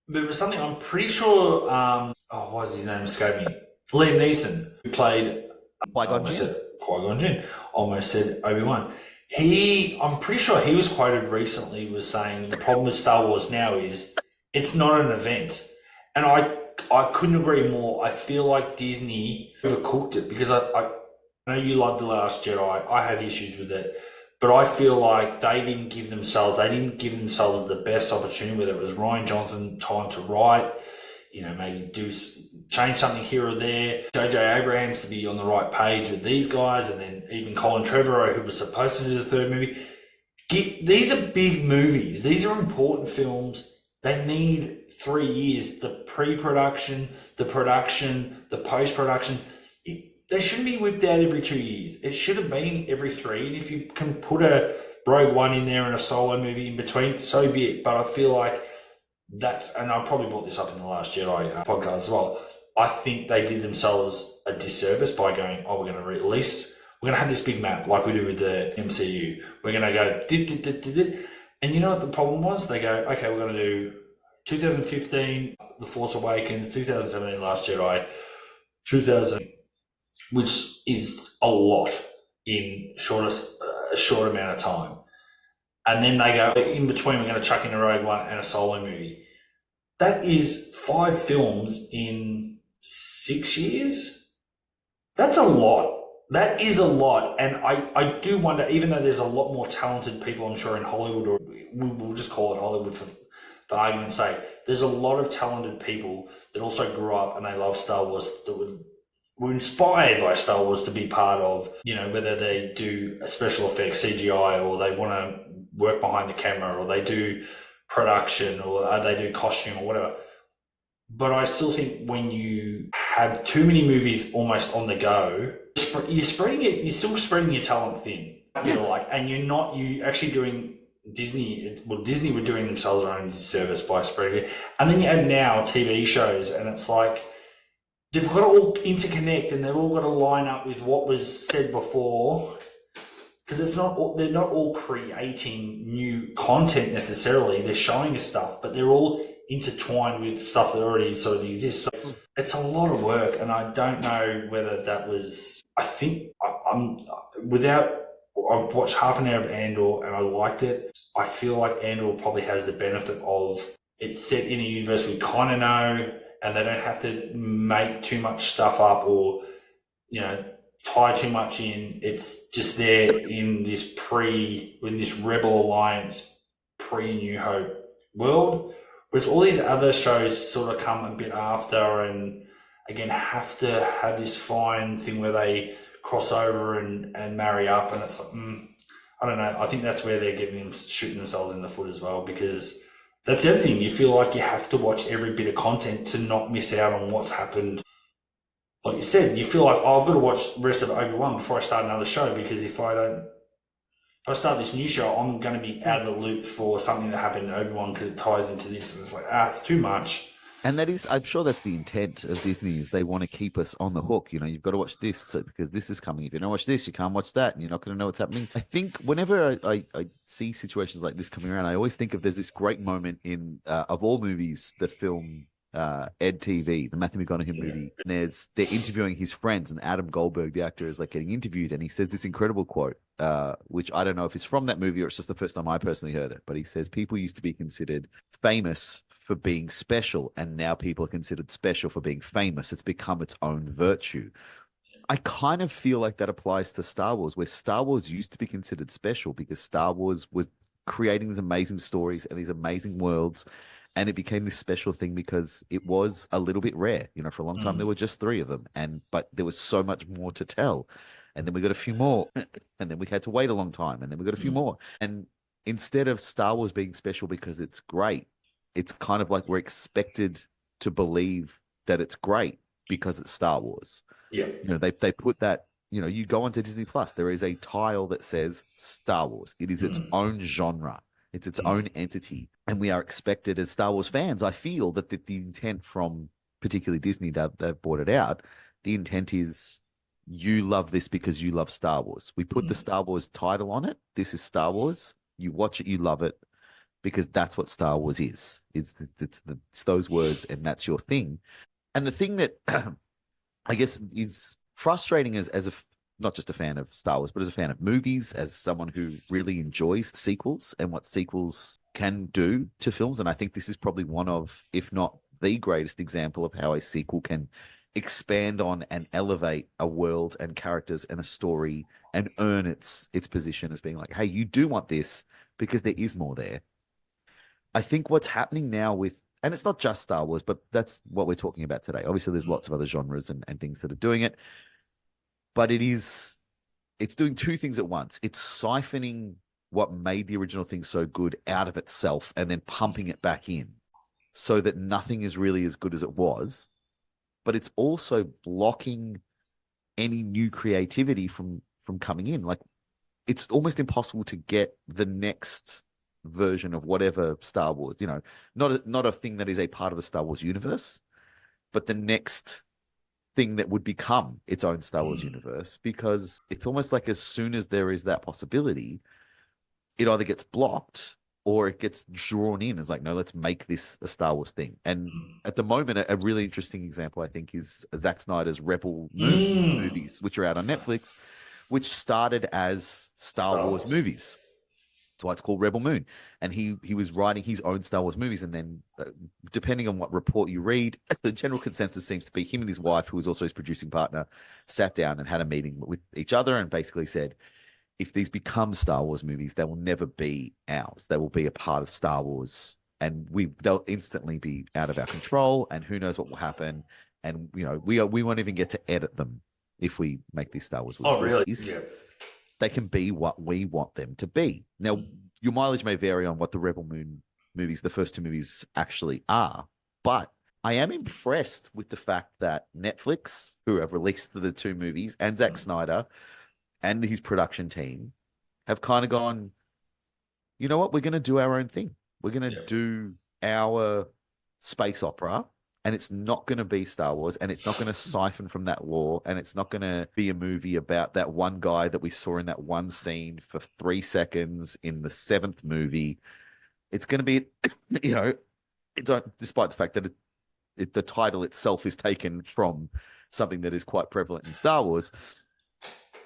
[SPEAKER 2] but it was something I'm pretty sure. Why is his name escaping me? Liam Neeson, who played. I
[SPEAKER 3] Qui-Gon
[SPEAKER 2] almost
[SPEAKER 3] Jinn.
[SPEAKER 2] said Qui-Gon Jinn. Almost said Obi-Wan. I'm pretty sure he was quoted recently was saying the problem with Star Wars now is it's not an event, and I couldn't agree more. I feel like Disney overcooked it because I know you love The Last Jedi. I have issues with it, but I feel like they didn't give themselves the best opportunity. Whether it was Rian Johnson time to write, you know, maybe change something here or there. JJ Abrams to be on the right page with these guys, and then even Colin Trevorrow, who was supposed to do the third movie. These are big movies. These are important films. They need 3 years. The pre-production, the production, the post-production. They shouldn't be whipped out every 2 years. It should have been every three. And if you can put a Rogue One in there and a solo movie in between, so be it. But I feel like and I probably brought this up in the Last Jedi podcast as well. I think they did themselves a disservice by going, we're going to release, we're going to have this big map like we do with the MCU. We're going to go, dit. And you know what the problem was? They go, okay, we're going to do 2015, The Force Awakens, 2017, Last Jedi, 2000, which is a lot in a short amount of time. And then they go, in between, we're going to chuck in a Rogue One and a solo movie. That is 5 films in 6 years. That's a lot. That is a lot. And I do wonder, even though there's a lot more talented people, I'm sure, in Hollywood, or we'll just call it Hollywood for argument's sake, there's a lot of talented people that also grew up and they love Star Wars, that were inspired by Star Wars to be part of, you know, whether they do a special effects CGI, or they want to work behind the camera, or they do production, or they do costume, or whatever. But I still think when you have too many movies almost on the go, you're still spreading your talent thin, I feel like, and you actually doing Disney were doing themselves their own disservice by spreading it. And then you add now TV shows, and it's like, they've got to all interconnect, and they've all got to line up with what was said before, because they're not all creating new content necessarily. They're showing us stuff, but they're all intertwined with stuff that already sort of exists. So it's a lot of work, and I don't know whether that was. I think I'm without I've watched half an hour of Andor and I liked it. I feel like Andor probably has the benefit of it's set in a universe we kind of know, and they don't have to make too much stuff up or tie too much in. It's just there in this Rebel Alliance pre New Hope world. Whereas all these other shows sort of come a bit after and again have to have this fine thing where they cross over and marry up, and it's like, I don't know. I think that's where they're shooting themselves in the foot as well, because that's the other thing. You feel like you have to watch every bit of content to not miss out on what's happened. Like you said, you feel like, oh, I've got to watch the rest of Obi-Wan before I start another show, because if I start this new show, I'm going to be out of the loop for something that happened in Obi-Wan because it ties into this, and it's like, it's too much.
[SPEAKER 3] And that is, I'm sure that's the intent of Disney, is they want to keep us on the hook. You've got to watch this because this is coming. If you don't watch this, you can't watch that, and you're not going to know what's happening. I think whenever I see situations like this coming around, I always think of there's this great moment in, of all movies, the film Ed TV, the Matthew McConaughey movie. And they're interviewing his friends, and Adam Goldberg, the actor, is like getting interviewed, and he says this incredible quote, which I don't know if it's from that movie or it's just the first time I personally heard it. But he says, people used to be considered famous for being special, and now people are considered special for being famous. It's become its own virtue. I kind of feel like that applies to Star Wars, where Star Wars used to be considered special because Star Wars was creating these amazing stories and these amazing worlds, and it became this special thing because it was a little bit rare. For a long time there were just 3 of them, but there was so much more to tell. And then we got a few more, and then we had to wait a long time, and then we got a few more. And instead of Star Wars being special because it's great, it's kind of like we're expected to believe that it's great because it's Star Wars.
[SPEAKER 2] Yeah.
[SPEAKER 3] They put that, you go onto Disney Plus, there is a tile that says Star Wars. It is its own genre. It's its own entity. And we are expected as Star Wars fans, I feel that the intent from particularly Disney, they've brought it out. The intent is, you love this because you love Star Wars. We put the Star Wars title on it. This is Star Wars. You watch it, you love it, because that's what Star Wars is. It's those words, and that's your thing. And the thing that I guess is frustrating as not just a fan of Star Wars, but as a fan of movies, as someone who really enjoys sequels and what sequels can do to films. And I think this is probably one of, if not the greatest example of how a sequel can expand on and elevate a world and characters and a story and earn its position as being like, hey, you do want this because there is more there. I think what's happening now and it's not just Star Wars, but that's what we're talking about today. Obviously, there's lots of other genres and things that are doing it, but it's doing 2 things at once. It's siphoning what made the original thing so good out of itself and then pumping it back in so that nothing is really as good as it was. But it's also blocking any new creativity from coming in. Like, it's almost impossible to get the next version of whatever Star Wars, not a thing that is a part of the Star Wars universe, but the next thing that would become its own Star Wars universe, because it's almost like as soon as there is that possibility, it either gets blocked or it gets drawn in. It's like, no, let's make this a Star Wars thing. And at the moment, a really interesting example, I think, is Zack Snyder's Rebel Moon movies, which are out on Netflix, which started as Star Wars movies. That's why it's called Rebel Moon. And he was writing his own Star Wars movies. And then depending on what report you read, the general consensus seems to be him and his wife, who was also his producing partner, sat down and had a meeting with each other and basically said, if these become Star Wars movies, they will never be ours. They will be a part of Star Wars, and they'll instantly be out of our control, and who knows what will happen. And, we won't even get to edit them if we make these Star Wars movies.
[SPEAKER 2] Oh, really? Yeah.
[SPEAKER 3] They can be what we want them to be. Now, your mileage may vary on what the Rebel Moon movies, the first 2 movies, actually are, but I am impressed with the fact that Netflix, who have released the 2 movies, and Zack Snyder and his production team have kind of gone, you know what, we're going to do our own thing. We're going to do our space opera, and it's not going to be Star Wars, and it's not going to siphon from that lore, and it's not going to be a movie about that one guy that we saw in that one scene for 3 seconds in the 7th movie. It's going to be, despite the fact that the title itself is taken from something that is quite prevalent in Star Wars,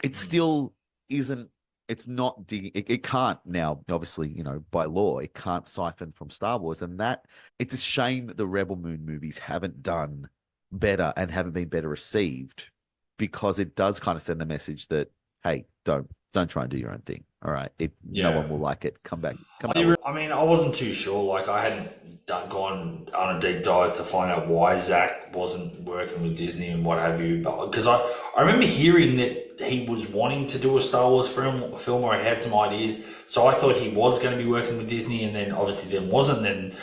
[SPEAKER 3] it still isn't it's not digging. It can't now, obviously, by law, it can't siphon from Star Wars, and that it's a shame that the Rebel Moon movies haven't done better and haven't been better received, because it does kind of send the message that, hey, don't try and do your own thing. All right, no
[SPEAKER 2] Yeah.
[SPEAKER 3] one will like it. Come back. Come
[SPEAKER 2] I mean, I wasn't too sure. Like, I hadn't gone on a deep dive to find out why Zach wasn't working with Disney and what have you. Because I remember hearing that he was wanting to do a Star Wars film, or he had some ideas. So I thought he was going to be working with Disney, and then obviously then wasn't. Then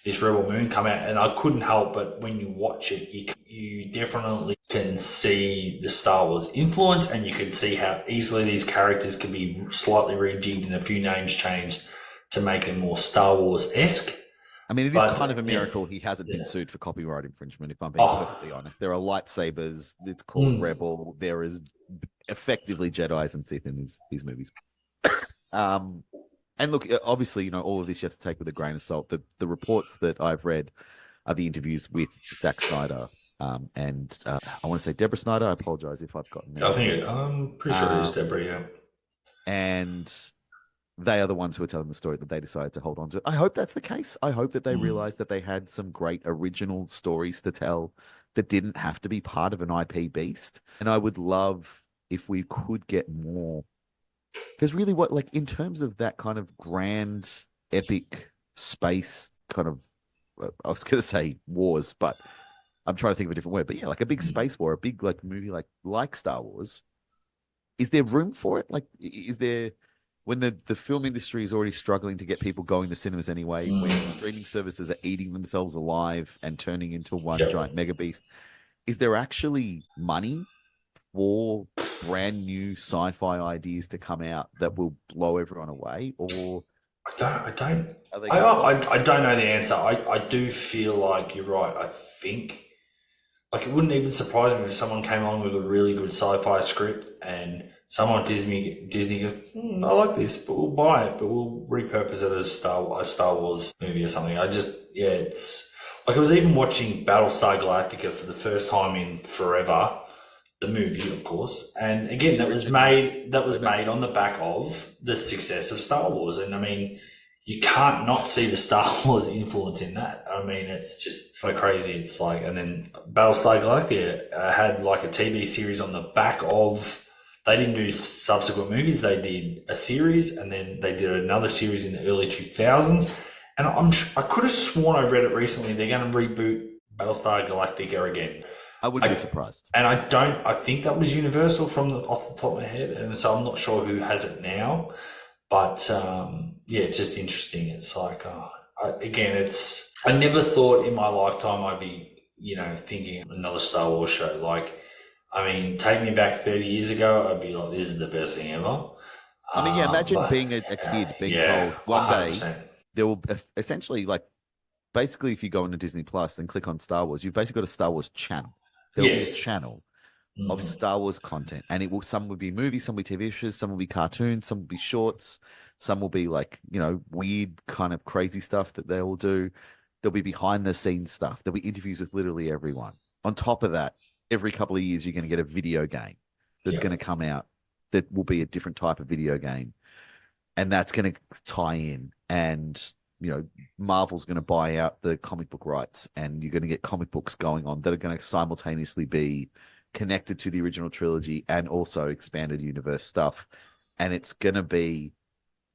[SPEAKER 2] this Rebel Moon come out, and I couldn't help but when you watch it, you definitely can see the Star Wars influence, and you can see how easily these characters can be slightly rejigged and a few names changed to make them more Star Wars-esque.
[SPEAKER 3] I mean, it is kind of a miracle he hasn't been sued for copyright infringement, if I'm being perfectly honest. There are lightsabers, it's called Rebel. There is effectively Jedis and Sith in these movies. And look, obviously, all of this you have to take with a grain of salt. The reports that I've read are the interviews with Zack Snyder and I want to say Deborah Snyder. I apologize if I've gotten that.
[SPEAKER 2] I'm pretty sure it is Deborah, yeah.
[SPEAKER 3] And they are the ones who are telling the story that they decided to hold on to it. I hope that's the case. I hope that they realized that they had some great original stories to tell that didn't have to be part of an IP beast. And I would love if we could get more. Because really in terms of that kind of grand, epic space kind of, I was going to say wars, but I'm trying to think of a different word. But yeah, like a big space war, a big movie like Star Wars. Is there room for it? Like, is there, when the film industry is already struggling to get people going to cinemas anyway, when streaming services are eating themselves alive and turning into one giant mega beast, is there actually money for brand new sci-fi ideas to come out that will blow everyone away? Or
[SPEAKER 2] I don't know the answer. I do feel like you're right. I think it wouldn't even surprise me if someone came on with a really good sci-fi script and someone at Disney goes, I like this, but we'll buy it, but we'll repurpose it as a Star Wars movie or something. It's like I was even watching Battlestar Galactica for the first time in forever. The movie, of course, and again, that was made on the back of the success of Star Wars, and I mean, you can't not see the Star Wars influence in that. I mean, it's just so crazy. It's like, and then Battlestar Galactica had like a TV series on the back of. They didn't do subsequent movies; they did a series, and then they did another series in the early 2000s. And I could have sworn I read it recently. They're going to reboot Battlestar Galactica again.
[SPEAKER 3] I wouldn't be surprised.
[SPEAKER 2] And I think that was Universal off the top of my head. And so I'm not sure who has it now. But it's just interesting. It's like, I never thought in my lifetime I'd be, thinking another Star Wars show. Like, I mean, take me back 30 years ago, I'd be like, this is the best thing ever.
[SPEAKER 3] I mean, imagine being a kid being told one 100%. Day there will essentially, basically if you go into Disney Plus and click on Star Wars, you've basically got a Star Wars channel. There'll be a channel of Star Wars content, and some will be movies, some will be TV shows, some will be cartoons, some will be shorts, some will be weird kind of crazy stuff that they all do. There'll be behind the scenes stuff. There'll be interviews with literally everyone. On top of that, every couple of years, you're going to get a video game that's going to come out that will be a different type of video game, and that's going to tie in. And Marvel's going to buy out the comic book rights, and you're going to get comic books going on that are going to simultaneously be connected to the original trilogy and also expanded universe stuff. And it's going to be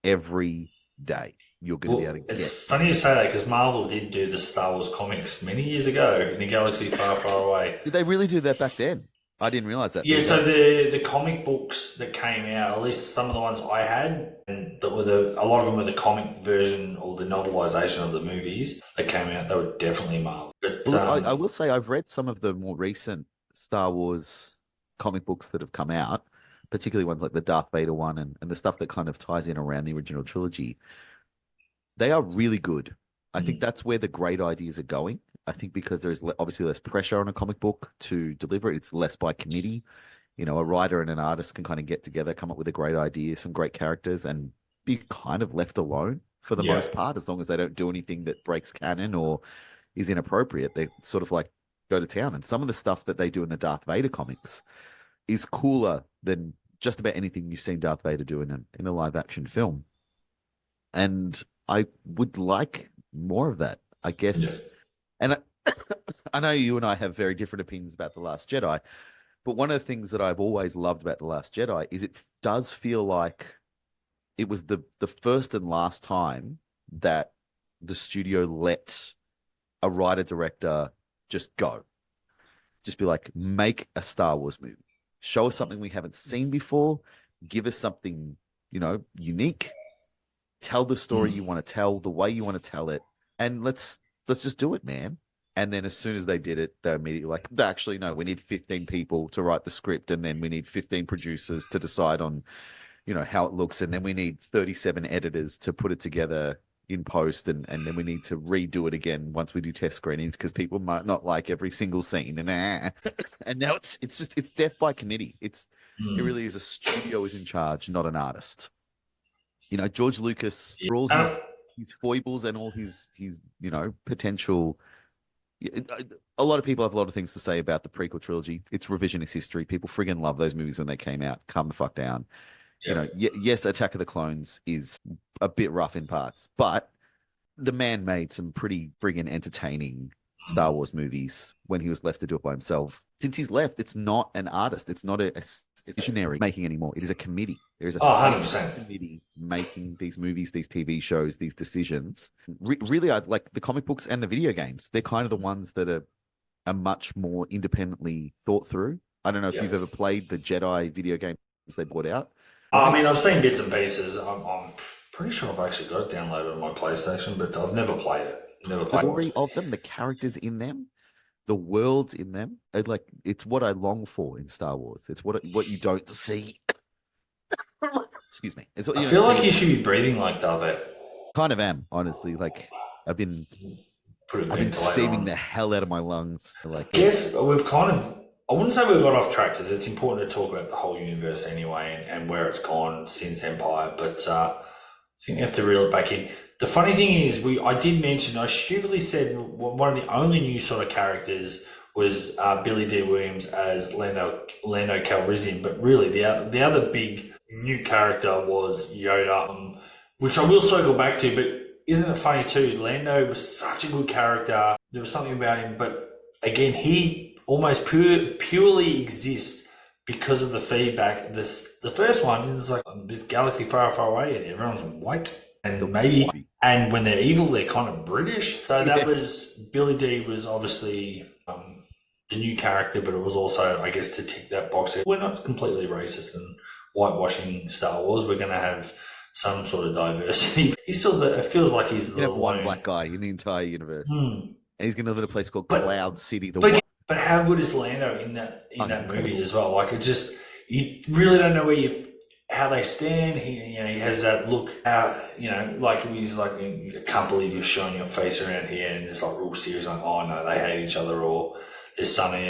[SPEAKER 3] every day. You're going to be able to get.
[SPEAKER 2] It's funny you say that because Marvel did do the Star Wars comics many years ago in a galaxy far, far away.
[SPEAKER 3] Did they really do that back then? I didn't realize that.
[SPEAKER 2] Yeah, so the comic books that came out, at least some of the ones I had, and that were a lot of them were the comic version or the novelization of the movies that came out. They were definitely Marvel. But
[SPEAKER 3] I will say I've read some of the more recent Star Wars comic books that have come out, particularly ones like the Darth Vader one and the stuff that kind of ties in around the original trilogy. They are really good. I think that's where the great ideas are going. I think because there's obviously less pressure on a comic book to deliver it. It's less by committee. A writer and an artist can kind of get together, come up with a great idea, some great characters, and be kind of left alone for the most part, as long as they don't do anything that breaks canon or is inappropriate. They sort of go to town. And some of the stuff that they do in the Darth Vader comics is cooler than just about anything you've seen Darth Vader do in a live action film. And I would like more of that, I guess. And I know you and I have very different opinions about The Last Jedi, but one of the things that I've always loved about The Last Jedi is it does feel like it was the first and last time that the studio let a writer-director just go. Just be like, make a Star Wars movie. Show us something we haven't seen before. Give us something, unique. Tell the story you want to tell, the way you want to tell it, and let's just do it, man. And then as soon as they did it, they're immediately like, actually, no, we need 15 people to write the script, and then we need 15 producers to decide on, how it looks, and then we need 37 editors to put it together in post, and then we need to redo it again once we do test screenings because people might not like every single scene, and now it's death by committee. It really is. A studio is in charge, not an artist. George Lucas, for all his foibles and all his potential. A lot of people have a lot of things to say about the prequel trilogy. It's revisionist history. People friggin' love those movies when they came out. Calm the fuck down. Yes, Attack of the Clones is a bit rough in parts, but the man made some pretty friggin' entertaining Star Wars movies when he was left to do it by himself. Since he's left, it's not an artist. It's not a visionary making anymore. It is a committee. There is a
[SPEAKER 2] 100%
[SPEAKER 3] committee making these movies, these TV shows, these decisions. Really, I like the comic books and the video games. They're kind of the ones that are much more independently thought through. I don't know if you've ever played the Jedi video games they brought out.
[SPEAKER 2] I mean, I've seen bits and pieces. I'm pretty sure I've actually got it downloaded on my PlayStation, but I've never played it.
[SPEAKER 3] The story of them, the characters in them, the worlds in them, it's what I long for in Star Wars. It's what you don't see. Excuse me. It's what
[SPEAKER 2] I feel like you should be breathing like Darth Vader.
[SPEAKER 3] Kind of am, honestly. Like I've been steaming the hell out of my lungs. I
[SPEAKER 2] guess we've kind of. I wouldn't say we've got off track because it's important to talk about the whole universe anyway and where it's gone since Empire. But I think we have to reel it back in. The funny thing is, I did mention, I stupidly said one of the only new sort of characters was Billy D. Williams as Lando Calrissian, but really the other big new character was Yoda, which I will circle back to. But isn't it funny too? Lando was such a good character. There was something about him, but again, he almost purely exists because of the feedback. The first one is like this galaxy far, far away, and everyone's white. And when they're evil, they're kind of British. So that was Billy D. was obviously the new character, but it was also, I guess, to tick that box. We're not completely racist and whitewashing Star Wars. We're going to have some sort of diversity. He's still it feels like he's the
[SPEAKER 3] one black guy in the entire universe, and he's going to live in a place called Cloud City.
[SPEAKER 2] But how good is Lando in that movie as well? Like you really don't know how they stand. He has that look out, like he's like, I can't believe you're showing your face around here, and it's like real serious, like, oh no, they hate each other, or there's something,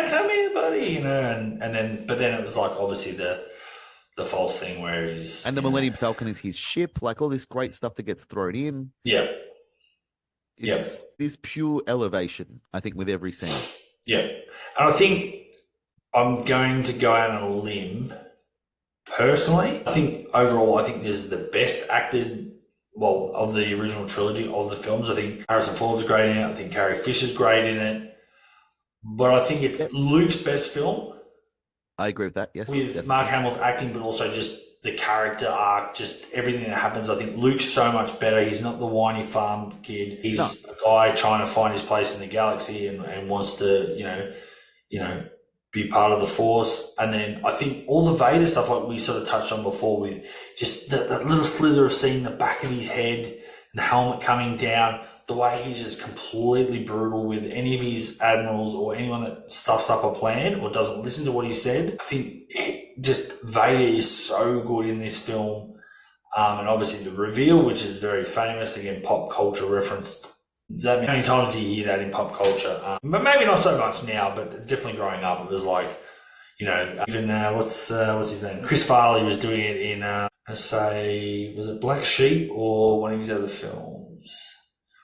[SPEAKER 2] come here, buddy, and then it was like obviously the false thing where he's
[SPEAKER 3] and the Millennium Falcon is his ship, like all this great stuff that gets thrown in.
[SPEAKER 2] Yeah.
[SPEAKER 3] It's this pure elevation, I think, with every scene.
[SPEAKER 2] Yeah. And I think I'm going to go out on a limb personally. I think overall, this is the best acted, of the original trilogy of the films. I think Harrison Ford's great in it. I think Carrie Fisher's great in it. But I think it's Luke's best film.
[SPEAKER 3] I agree with that, yes.
[SPEAKER 2] With definitely. Mark Hamill's acting, but also just the character arc, just everything that happens. I think Luke's so much better. He's not the whiny farm kid. He's a guy trying to find his place in the galaxy and wants to, be part of the Force. And then I think all the Vader stuff, like we sort of touched on before, with just that little slither of seeing the back of his head and the helmet coming down, the way he's just completely brutal with any of his admirals or anyone that stuffs up a plan or doesn't listen to what he said. I think just Vader is so good in this film. And obviously the reveal, which is very famous, again, pop culture referenced. How many times do you hear that in pop culture? But maybe not so much now, but definitely growing up, it was like, even what's his name? Chris Farley was doing it in, was it Black Sheep or one of his other films?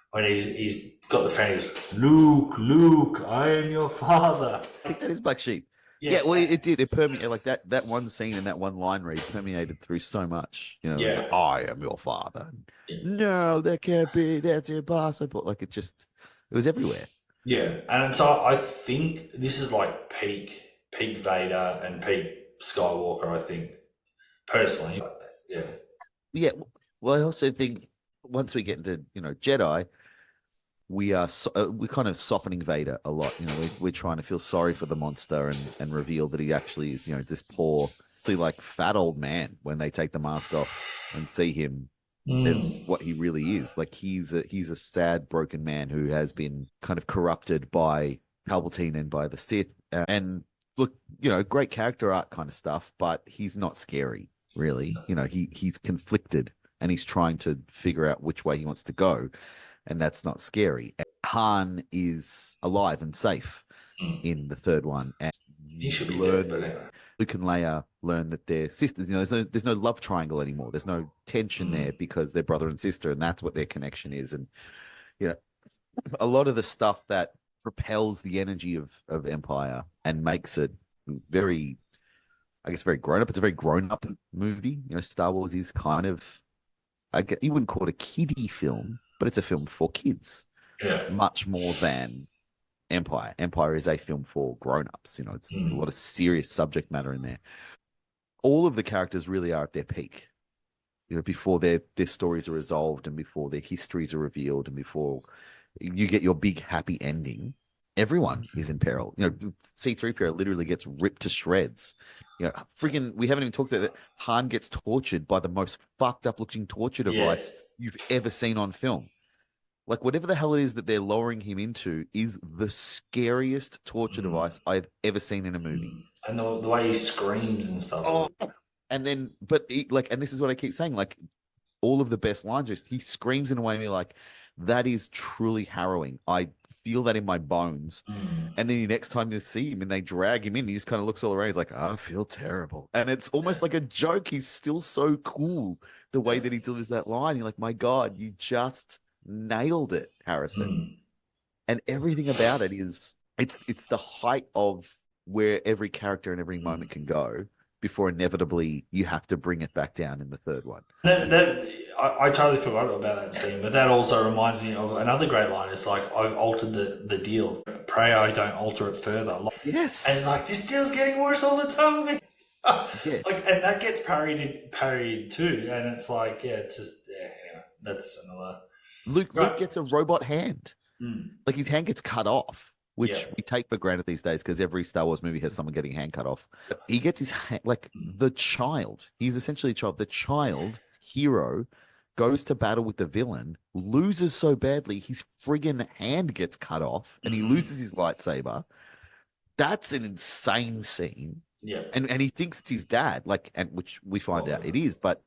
[SPEAKER 2] When he's got the fans, Luke, I am your father.
[SPEAKER 3] I think that is Black Sheep. Yeah, well, it did. It permeated like that one scene and that one line read permeated through so much. You know,
[SPEAKER 2] Yeah.
[SPEAKER 3] like, I am your father.
[SPEAKER 2] Yeah.
[SPEAKER 3] No, that can't be. That's impossible. Like it was everywhere.
[SPEAKER 2] Yeah, and so I think this is like peak Vader and peak Skywalker. I think personally, yeah,
[SPEAKER 3] Yeah. Well, I also think once we get into Jedi, we're kind of softening Vader a lot. You know, we're trying to feel sorry for the monster and reveal that he actually is this poor, like fat old man when they take the mask off and see him as what he really is. Like he's a sad, broken man who has been kind of corrupted by Palpatine and by the Sith. And look, great character arc kind of stuff, but he's not scary, really. He's conflicted and he's trying to figure out which way he wants to go, and that's not scary. And Han is alive and safe in the third one, and
[SPEAKER 2] he should be dead, but anyway.
[SPEAKER 3] Luke and Leia learn that they're sisters. There's no love triangle anymore. There's no tension there because they're brother and sister, and that's what their connection is. And a lot of the stuff that propels the energy of Empire and makes it very, I guess, very grown up. It's a very grown up movie. Star Wars is kind of, you wouldn't call it a kiddie film, but it's a film for kids.
[SPEAKER 2] Yeah.
[SPEAKER 3] Much more than Empire. Empire is a film for grown-ups. There's a lot of serious subject matter in there. All of the characters really are at their peak. Before their stories are resolved and before their histories are revealed and before you get your big happy ending, everyone is in peril. C-3PO literally gets ripped to shreds. Friggin', we haven't even talked about it. Han gets tortured by the most fucked up looking torture device you've ever seen on film. Like whatever the hell it is that they're lowering him into is the scariest torture device I've ever seen in a movie.
[SPEAKER 2] And the way he screams and stuff.
[SPEAKER 3] Oh, and then, and this is what I keep saying, like all of the best lines are, he screams in a way me like, that is truly harrowing. I feel that in my bones. And then the next time you see him and they drag him in, he just kind of looks all around. He's like, I feel terrible. And it's almost like a joke. He's still so cool the way that he delivers that line. You're like, my God, you just nailed it, Harrison. And everything about it is it's the height of where every character and every moment can go before inevitably you have to bring it back down in the third one.
[SPEAKER 2] I totally forgot about that scene, but that also reminds me of another great line. It's like, I've altered the deal. Pray I don't alter it further.
[SPEAKER 3] Yes.
[SPEAKER 2] And it's like, this deal's getting worse all the time, man.
[SPEAKER 3] Yeah.
[SPEAKER 2] And that gets parried too. And it's like, it's just, anyway, that's another.
[SPEAKER 3] Luke gets a robot hand. Like his hand gets cut off, which we take for granted these days because every Star Wars movie has someone getting a hand cut off. He gets his hand, the child. He's essentially a child. The child hero goes to battle with the villain, loses so badly his friggin' hand gets cut off, and he loses his lightsaber. That's an insane scene.
[SPEAKER 2] Yeah,
[SPEAKER 3] and he thinks it's his dad, and which we find out it is, but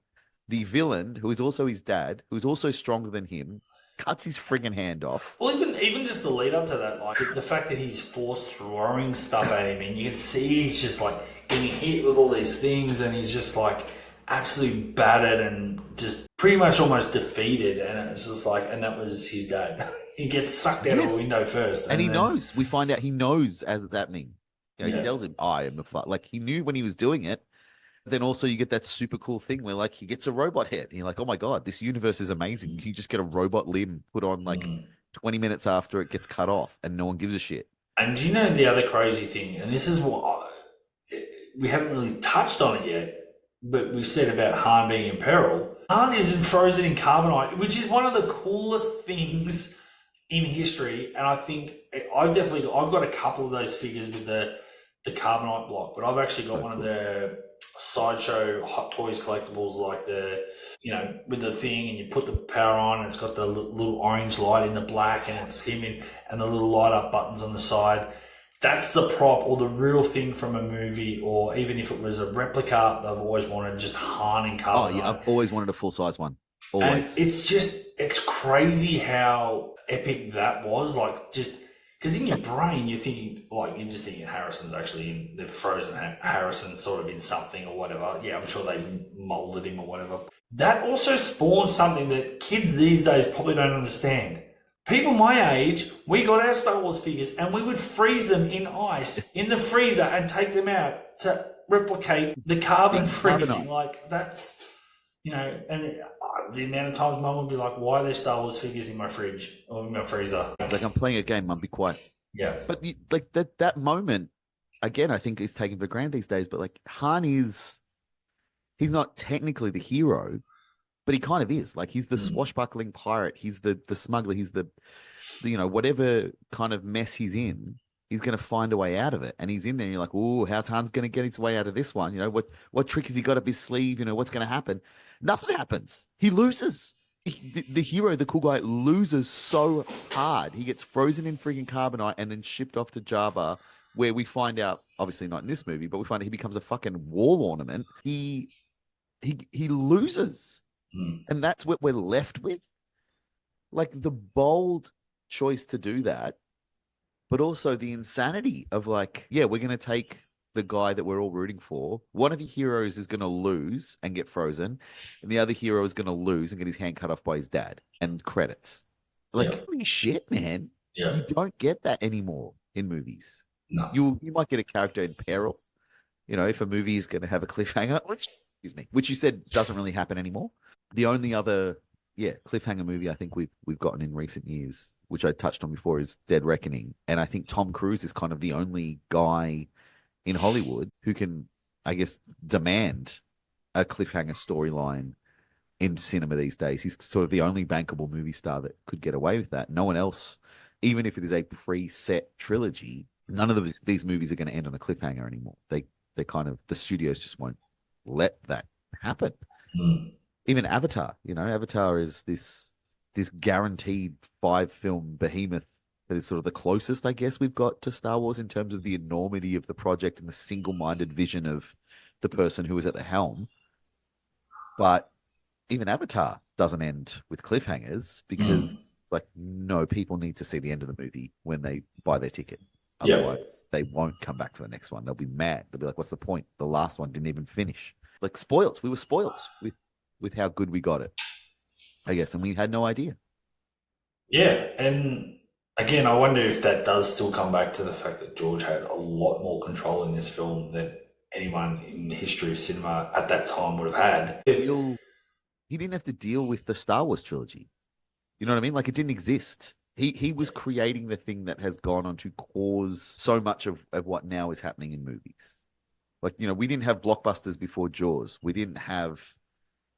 [SPEAKER 3] the villain, who is also his dad, who's also stronger than him, cuts his friggin' hand off.
[SPEAKER 2] Well, even just the lead up to that, like the fact that he's forced throwing stuff at him, and you can see he's just like getting hit with all these things, and he's just like absolutely battered and just pretty much almost defeated. And it's just like, and that was his dad. He gets sucked out of the window first,
[SPEAKER 3] and he knows. We find out he knows as it's happening. He tells him, "I am the father." Like he knew when he was doing it. Then also you get that super cool thing where like he gets a robot head. And you're like, oh my God, this universe is amazing. You just get a robot limb put on 20 minutes after it gets cut off and no one gives a shit.
[SPEAKER 2] And do you know the other crazy thing? And this is what we haven't really touched on it yet, but we said about Han being in peril. Han is frozen in carbonite, which is one of the coolest things in history. And I think I've got a couple of those figures with the carbonite block, but I've actually got one of the Sideshow Hot Toys collectibles, like with the thing, and you put the power on, and it's got the little orange light in the black, and it's him and the little light up buttons on the side. That's the prop or the real thing from a movie, or even if it was a replica, I've always wanted just Han in carbonite.
[SPEAKER 3] Oh yeah, I've always wanted a full size one. Always.
[SPEAKER 2] And it's crazy how epic that was. Like just. Because in your brain, you're just thinking Harrison's actually they've frozen Harrison sort of in something or whatever. Yeah, I'm sure they molded him or whatever. That also spawned something that kids these days probably don't understand. people my age, we got our Star Wars figures and we would freeze them in ice in the freezer and take them out to replicate the carbon freezing. Like, that's, you know, and the amount of times Mum would be like, why are there Star Wars figures in my fridge or in my freezer?
[SPEAKER 3] Like, I'm playing a game, Mum, be quiet.
[SPEAKER 2] Yeah.
[SPEAKER 3] But like that moment, again, I think is taken for granted these days. But like Han he's not technically the hero, but he kind of is. Like, he's the swashbuckling pirate. He's the smuggler. He's the you know, whatever kind of mess he's in, he's going to find a way out of it. And he's in there and you're like, oh, how's Han's going to get his way out of this one? You know, what trick has he got up his sleeve? You know, what's going to happen? Nothing happens. He loses. The hero, the cool guy, loses so hard. He gets frozen in freaking carbonite and then shipped off to Jabba, where we find out, obviously not in this movie, but we find out he becomes a fucking wall ornament. He loses. And that's what we're left with. Like, the bold choice to do that, but also the insanity of like, yeah, we're going to take the guy that we're all rooting for. One of your heroes is going to lose and get frozen, and the other hero is going to lose and get his hand cut off by his dad, and credits. Like, holy shit, man.
[SPEAKER 2] Yeah.
[SPEAKER 3] You don't get that anymore in movies.
[SPEAKER 2] No.
[SPEAKER 3] You might get a character in peril, you know, if a movie is going to have a cliffhanger, which you said doesn't really happen anymore. The only other, cliffhanger movie I think we've gotten in recent years, which I touched on before, is Dead Reckoning. And I think Tom Cruise is kind of the only guy in Hollywood who can, I guess, demand a cliffhanger storyline in cinema these days. He's sort of the only bankable movie star that could get away with that. No one else, even if it is a preset trilogy, none of these movies are going to end on a cliffhanger anymore. They kind of, the studios just won't let that happen. Even Avatar, you know, Avatar is this guaranteed 5-film behemoth that is sort of the closest, I guess, we've got to Star Wars in terms of the enormity of the project and the single-minded vision of the person who was at the helm. But even Avatar doesn't end with cliffhangers because it's like, no, people need to see the end of the movie when they buy their ticket. Otherwise, they won't come back for the next one. They'll be mad. They'll be like, what's the point? The last one didn't even finish. Like, spoiled. We were spoiled with how good we got it, I guess, and we had no idea.
[SPEAKER 2] Yeah, and again, I wonder if that does still come back to the fact that George had a lot more control in this film than anyone in the history of cinema at that time would have had.
[SPEAKER 3] He didn't have to deal with the Star Wars trilogy. You know what I mean? Like, it didn't exist. He was creating the thing that has gone on to cause so much of what now is happening in movies. Like, you know, we didn't have blockbusters before Jaws. We didn't have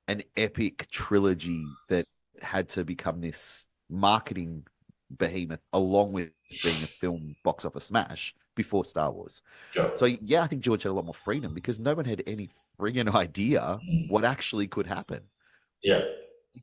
[SPEAKER 3] an epic trilogy that had to become this marketing behemoth along with being a film box office smash before Star Wars. Sure. So yeah, I think George had a lot more freedom because no one had any friggin' idea what actually could happen.
[SPEAKER 2] Yeah.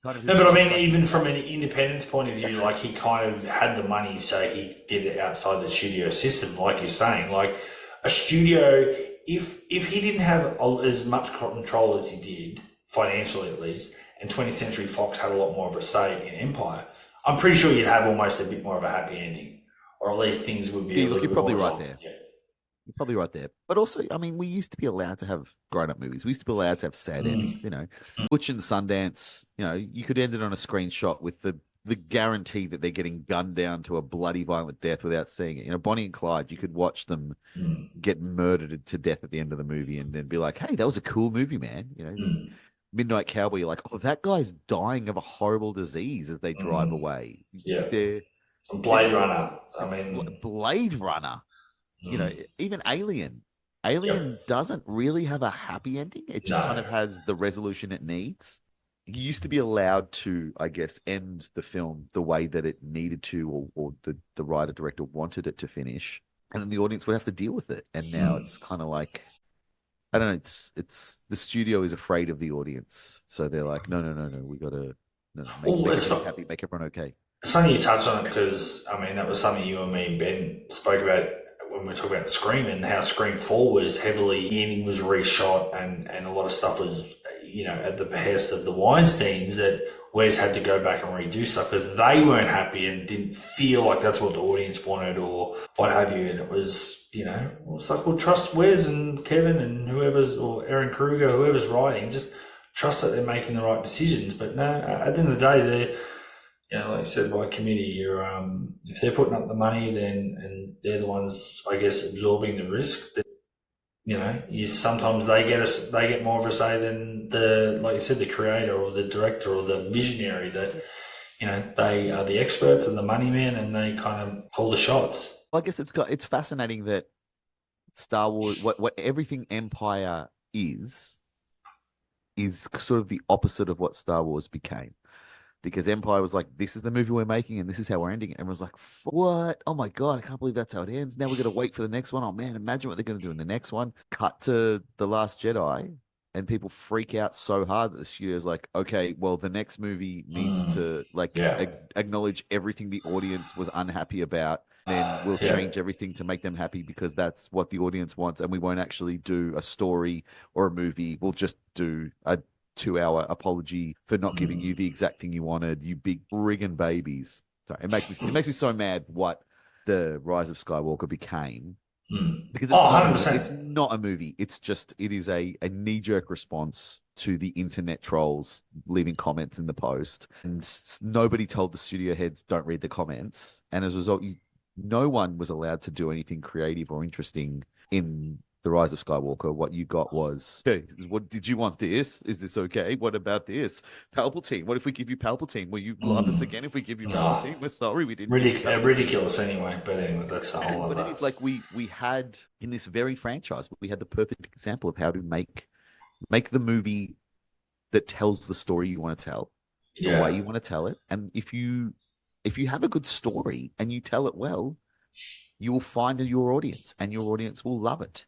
[SPEAKER 2] No, but I mean, even from an independence point of view, like, he kind of had the money, so he did it outside the studio system, like you're saying. Like, a studio, if he didn't have as much control as he did, financially at least, and 20th Century Fox had a lot more of a say in Empire, I'm pretty sure you'd have almost a bit more of a happy ending, or at least things would be a little
[SPEAKER 3] you're
[SPEAKER 2] bit
[SPEAKER 3] probably
[SPEAKER 2] more
[SPEAKER 3] right there. Yeah. You're probably right there. But also, I mean, we used to be allowed to have grown-up movies. We used to be allowed to have sad endings, you know. Butch and Sundance, you know, you could end it on a screenshot with the guarantee that they're getting gunned down to a bloody, violent death without seeing it. You know, Bonnie and Clyde, you could watch them get murdered to death at the end of the movie and then be like, hey, that was a cool movie, man. You know, Midnight Cowboy, you're like, oh, that guy's dying of a horrible disease as they drive away.
[SPEAKER 2] Yeah. Blade Runner. I mean,
[SPEAKER 3] Blade Runner. You know, even Alien. Alien doesn't really have a happy ending. It just kind of has the resolution it needs. You used to be allowed to, I guess, end the film the way that it needed to, or the writer-director wanted it to finish. And then the audience would have to deal with it. And now it's kind of like, I don't know, it's the studio is afraid of the audience. So they're like, no, we got to make everyone happy, make everyone okay.
[SPEAKER 2] It's funny you touched on it because, I mean, that was something you and me and Ben spoke about when we talk about Scream and how Scream 4 was heavily, the ending was reshot and a lot of stuff was, you know, at the behest of the Weinsteins, that Wes had to go back and redo stuff because they weren't happy and didn't feel like that's what the audience wanted or what have you. And it was, you know, it's like, well, trust Wes and Kevin and whoever's, or Aaron Kruger, whoever's writing, just trust that they're making the right decisions. But no, at the end of the day, like you said, by committee, you're if they're putting up the money, then and they're the ones, I guess, absorbing the risk. Then, you sometimes they get more of a say than the, like you said, the creator or the director or the visionary. That they are the experts and the money men, and they kind of call the shots.
[SPEAKER 3] I guess it's fascinating that Star Wars, what everything Empire is sort of the opposite of what Star Wars became. Because Empire was like, this is the movie we're making and this is how we're ending it. And was like, what? Oh my God, I can't believe that's how it ends. Now we're going to wait for the next one. Oh man, imagine what they're going to do in the next one. Cut to The Last Jedi, and people freak out so hard that the studio's like, okay, well, the next movie needs to acknowledge everything the audience was unhappy about. Then we'll change everything to make them happy because that's what the audience wants. And we won't actually do a story or a movie. We'll just do a 2-hour apology for not giving you the exact thing you wanted, you big friggin' babies. Sorry, it makes me so mad what the Rise of Skywalker became. Because it's not a movie. It is a knee-jerk response to the internet trolls leaving comments in the post. And nobody told the studio heads don't read the comments. And as a result, no one was allowed to do anything creative or interesting in The Rise of Skywalker. What you got was, hey, what did you want this? Is this okay? What about this? Palpatine. What if we give you Palpatine? Will you love us again if we give you Palpatine? We're sorry we didn't.
[SPEAKER 2] Ridiculous anyway. But anyway, that's a whole other.
[SPEAKER 3] But it is like we had in this very franchise, we had the perfect example of how to make the movie that tells the story you want to tell, the way you want to tell it, and if you have a good story and you tell it well, you will find your audience, and your audience will love it.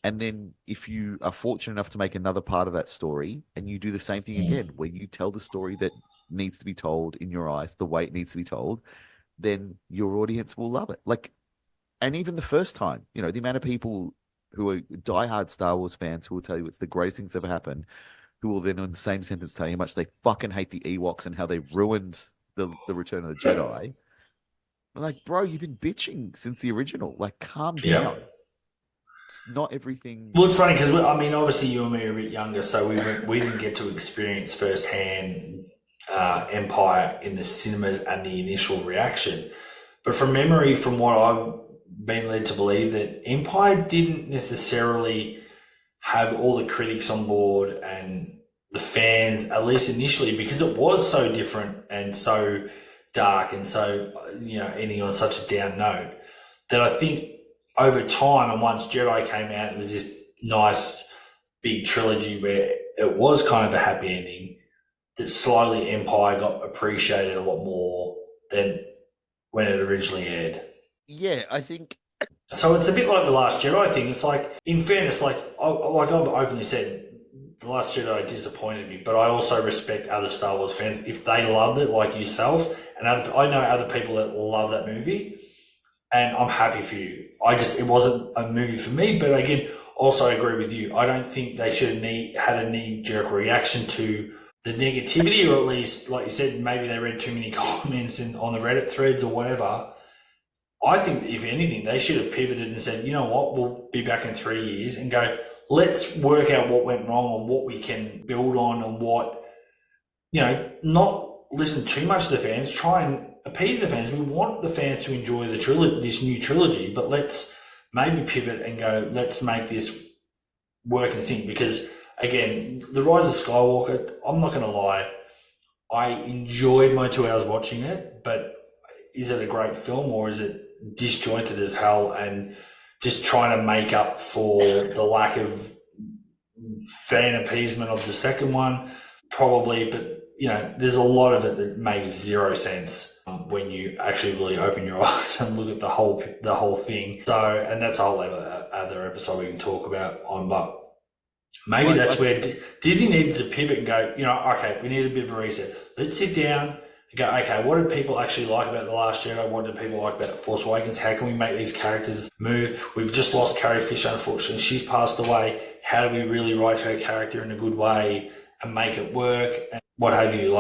[SPEAKER 3] And then if you are fortunate enough to make another part of that story and you do the same thing again, where you tell the story that needs to be told in your eyes, the way it needs to be told, then your audience will love it. And even the first time, the amount of people who are diehard Star Wars fans who will tell you it's the greatest thing that's ever happened, who will then in the same sentence tell you how much they fucking hate the Ewoks and how they ruined the Return of the Jedi. I'm like, bro, you've been bitching since the original. Calm down. It's not everything.
[SPEAKER 2] Well, it's funny because obviously you and me are a bit younger, so we didn't get to experience firsthand Empire in the cinemas and the initial reaction. But from memory, from what I've been led to believe, that Empire didn't necessarily have all the critics on board and the fans, at least initially, because it was so different and so dark and so ending on such a down note, that I think over time, and once Jedi came out, it was this nice big trilogy where it was kind of a happy ending, that slowly Empire got appreciated a lot more than when it originally aired.
[SPEAKER 3] Yeah, I think.
[SPEAKER 2] So it's a bit like The Last Jedi thing. It's like, in fairness, I've openly said, The Last Jedi disappointed me, but I also respect other Star Wars fans. If they loved it like yourself, and I know other people that love that movie, and I'm happy for you. It wasn't a movie for me, but again, also agree with you. I don't think they should have had a knee-jerk reaction to the negativity, or at least, like you said, maybe they read too many comments on the Reddit threads or whatever. I think that if anything, they should have pivoted and said, you know what, we'll be back in 3 years and go, let's work out what went wrong and what we can build on and what, not listen too much to the fans, try and appease the fans. We want the fans to enjoy this new trilogy, but let's maybe pivot and go, let's make this work and sync. Because again, The Rise of Skywalker, I'm not going to lie, I enjoyed my 2 hours watching it, but is it a great film or is it disjointed as hell and just trying to make up for the lack of fan appeasement of the second one? Probably, but there's a lot of it that makes zero sense when you actually really open your eyes and look at the whole thing. So, and that's a whole other episode we can talk about on, but maybe that's where Disney needed to pivot and go, okay, we need a bit of a reset. Let's sit down and go, okay, what did people actually like about The Last Jedi? What did people like about Force Awakens? How can we make these characters move? We've just lost Carrie Fisher, unfortunately. She's passed away. How do we really write her character in a good way and make it work? And what have you?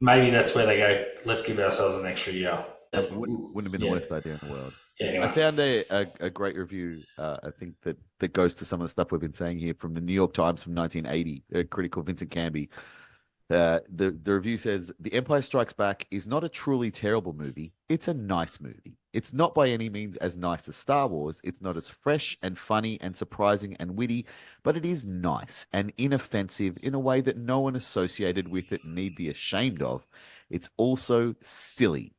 [SPEAKER 2] Maybe that's where they go, let's give ourselves an extra year.
[SPEAKER 3] That wouldn't have been the worst idea in the world.
[SPEAKER 2] Yeah, anyway.
[SPEAKER 3] I found a great review, I think, that goes to some of the stuff we've been saying here from the New York Times from 1980, a critic called Vincent Canby. The review says The Empire Strikes Back is not a truly terrible movie. It's a nice movie. It's not by any means as nice as Star Wars. It's not as fresh and funny and surprising and witty, but it is nice and inoffensive in a way that no one associated with it need be ashamed of. It's also silly.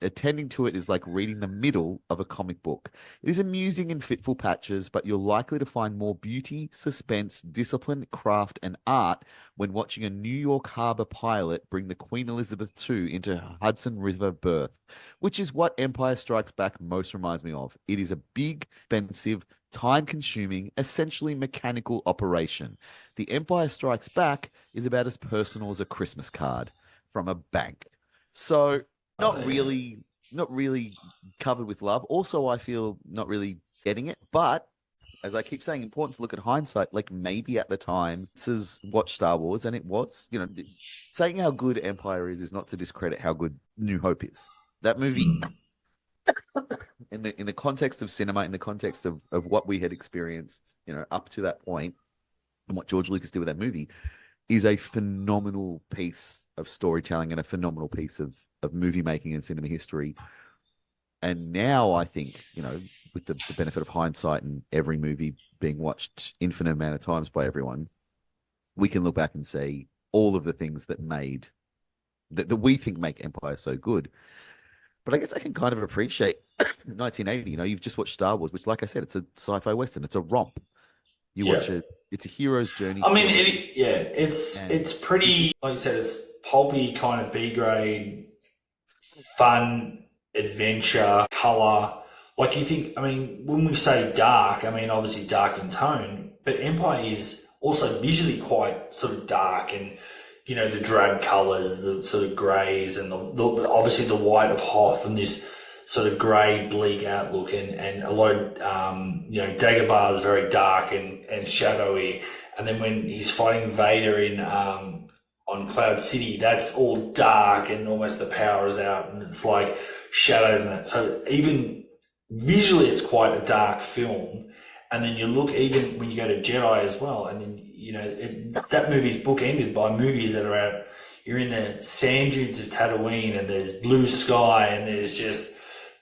[SPEAKER 3] Attending to it is like reading the middle of a comic book. It is amusing in fitful patches, but you're likely to find more beauty, suspense, discipline, craft, and art when watching a New York Harbor pilot bring the Queen Elizabeth II into her Hudson River berth, which is what Empire Strikes Back most reminds me of. It is a big, expensive, time-consuming, essentially mechanical operation. The Empire Strikes Back is about as personal as a Christmas card from a bank. So not really covered with love. Also, I feel not really getting it. But as I keep saying, important to look at hindsight. Like maybe at the time, this is watch Star Wars, and it was, saying how good Empire is not to discredit how good New Hope is. That movie, in the context of cinema, in the context of what we had experienced, up to that point, and what George Lucas did with that movie, is a phenomenal piece of storytelling and a phenomenal piece of movie making and cinema history. And now I think, with the benefit of hindsight and every movie being watched infinite amount of times by everyone, we can look back and see all of the things that we think make Empire so good. But I guess I can kind of appreciate 1980. You've just watched Star Wars, which, like I said, it's a sci-fi western. It's a romp. You watch it. It's a hero's journey.
[SPEAKER 2] I mean, it's pretty, like you said, it's pulpy, kind of B grade, fun, adventure, color. Like you think, when we say dark, obviously dark in tone, but Empire is also visually quite sort of dark, and the drab colors, the sort of grays, and the obviously the white of Hoth, and this sort of grey, bleak outlook, and a lot of Dagobah is very dark and shadowy, and then when he's fighting Vader in on Cloud City, that's all dark and almost the power is out, and it's like shadows and that. So even visually, it's quite a dark film. And then you look, even when you go to Jedi as well, and then that movie's bookended by movies that are out. You're in the sand dunes of Tatooine, and there's blue sky, and there's just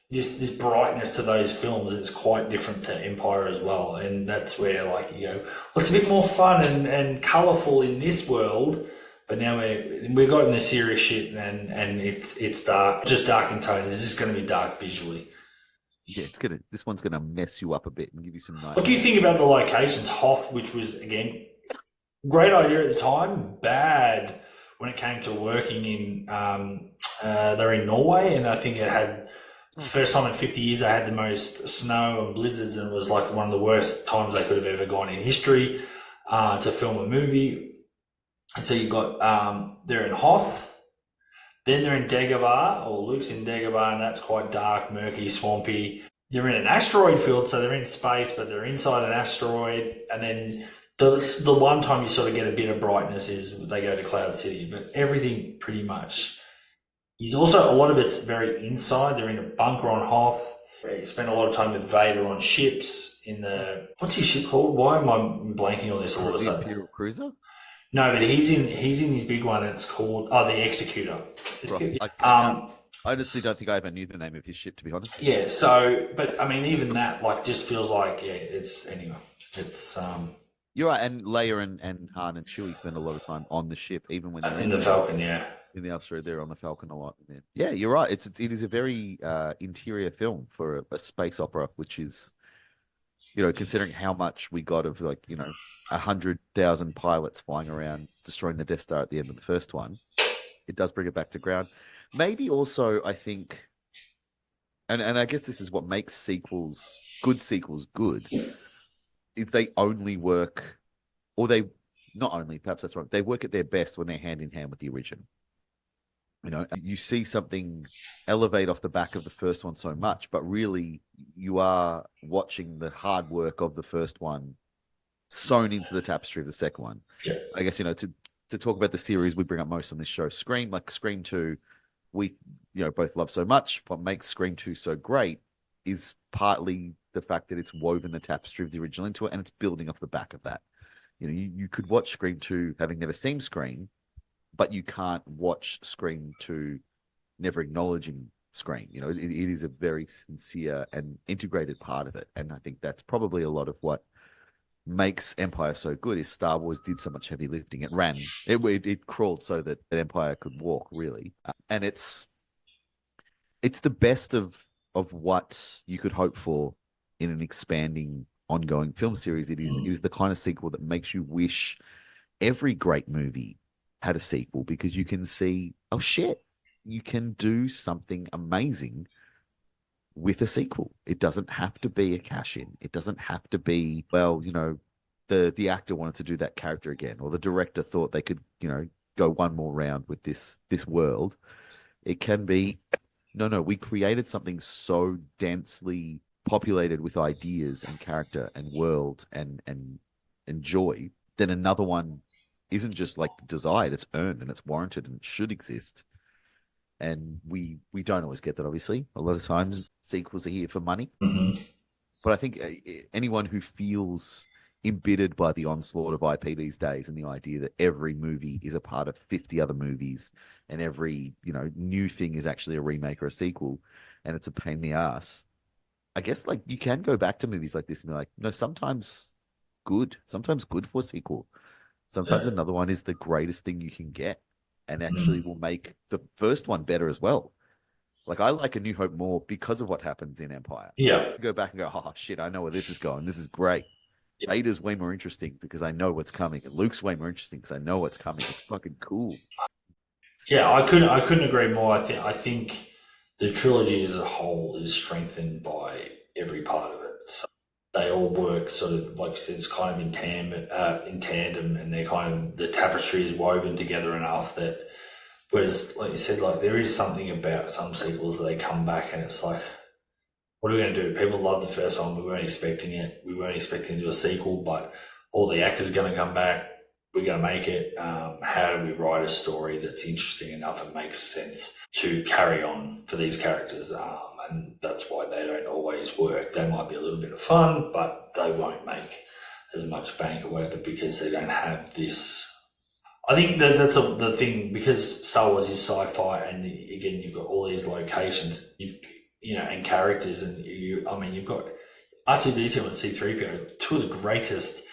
[SPEAKER 2] this brightness to those films. It's quite different to Empire as well, and that's where you go, well, it's a bit more fun and colourful in this world. But now we've got in the serious shit, and it's dark, just dark in tone. It's just going to be dark visually.
[SPEAKER 3] Yeah, this one's gonna mess you up a bit and give you some nice.
[SPEAKER 2] What do you think about the locations? Hoth, which was again great idea at the time, bad when it came to working in. They're in Norway, and I think it had the first time in 50 years they had the most snow and blizzards, and it was like one of the worst times they could have ever gone in history to film a movie. And so you've got they're in Hoth, then they're in Dagobah, or Luke's in Dagobah, and that's quite dark, murky, swampy. They're in an asteroid field, so they're in space, but they're inside an asteroid. And then the one time you sort of get a bit of brightness is they go to Cloud City, but everything pretty much. He's also, a lot of it's very inside. They're in a bunker on Hoth. He spent a lot of time with Vader on ships in the, what's his ship called? Why am I blanking on this all of a sudden?
[SPEAKER 3] Imperial Cruiser?
[SPEAKER 2] No, but he's in his big one, and it's called the Executor.
[SPEAKER 3] Right. I honestly don't think I ever knew the name of his ship, to be honest.
[SPEAKER 2] Yeah, so but even that just feels like it's
[SPEAKER 3] You're right, and Leia and Han and Chewie spend a lot of time on the ship, even when they're
[SPEAKER 2] in the Falcon,
[SPEAKER 3] in the asteroid, they're on the Falcon a lot. Yeah, you're right. It is a very interior film for a space opera, which is, considering how much we got of 100,000 pilots flying around destroying the Death Star at the end of the first one, it does bring it back to ground. Maybe also, I think, and I guess this is what makes good sequels good, is they only work, or they not only, perhaps that's wrong, they work at their best when they're hand in hand with the original. You see something elevate off the back of the first one so much, but really you are watching the hard work of the first one sewn into the tapestry of the second one.
[SPEAKER 2] Yeah.
[SPEAKER 3] I guess, to talk about the series we bring up most on this show, Scream 2, we, both love so much. What makes Scream 2 so great is partly the fact that it's woven the tapestry of the original into it, and it's building off the back of that. You could watch Scream 2 having never seen Scream, but you can't watch Scream 2 never acknowledging Scream. It is a very sincere and integrated part of it. And I think that's probably a lot of what makes Empire so good is Star Wars did so much heavy lifting. It ran, it crawled so that Empire could walk, really. And it's the best of what you could hope for in an expanding, ongoing film series. It is the kind of sequel that makes you wish every great movie had a sequel, because you can see, oh shit, you can do something amazing with a sequel. It doesn't have to be a cash in. It doesn't have to be, well, the actor wanted to do that character again, or the director thought they could, go one more round with this world. It can be, no, we created something so densely populated with ideas and character and world and joy that another one isn't just like desired, it's earned and it's warranted and it should exist. And we don't always get that, obviously. A lot of times sequels are here for money.
[SPEAKER 2] Mm-hmm.
[SPEAKER 3] But I think anyone who feels embittered by the onslaught of IP these days and the idea that every movie is a part of 50 other movies and every, new thing is actually a remake or a sequel and it's a pain in the ass. I guess like you can go back to movies like this and be like, no, sometimes good for a sequel. Sometimes another one is the greatest thing you can get and actually will make the first one better as well. Like I like A New Hope more because of what happens in Empire.
[SPEAKER 2] Yeah.
[SPEAKER 3] I go back and go, oh shit, I know where this is going. This is great. Vader's way more interesting because I know what's coming. And Luke's way more interesting because I know what's coming. It's fucking cool.
[SPEAKER 2] Yeah, I couldn't agree more. I think the trilogy as a whole is strengthened by every part of it. So they all work sort of, like you said, it's kind of in tandem, and they're kind of, the tapestry is woven together enough that, whereas, like you said, like there is something about some sequels that they come back and it's like, what are we going to do? People love the first one. We weren't expecting it. We weren't expecting to do a sequel, but all the actors are going to come back. We're going to make it. How do we write a story that's interesting enough and makes sense to carry on for these characters? And that's why they don't always work. They might be a little bit of fun, but they won't make as much bank or whatever because they don't have this. I think that's the thing, because Star Wars is sci-fi, and again, you've got all these locations, and characters, and you've got R2-D2 and C-3PO, two of the greatest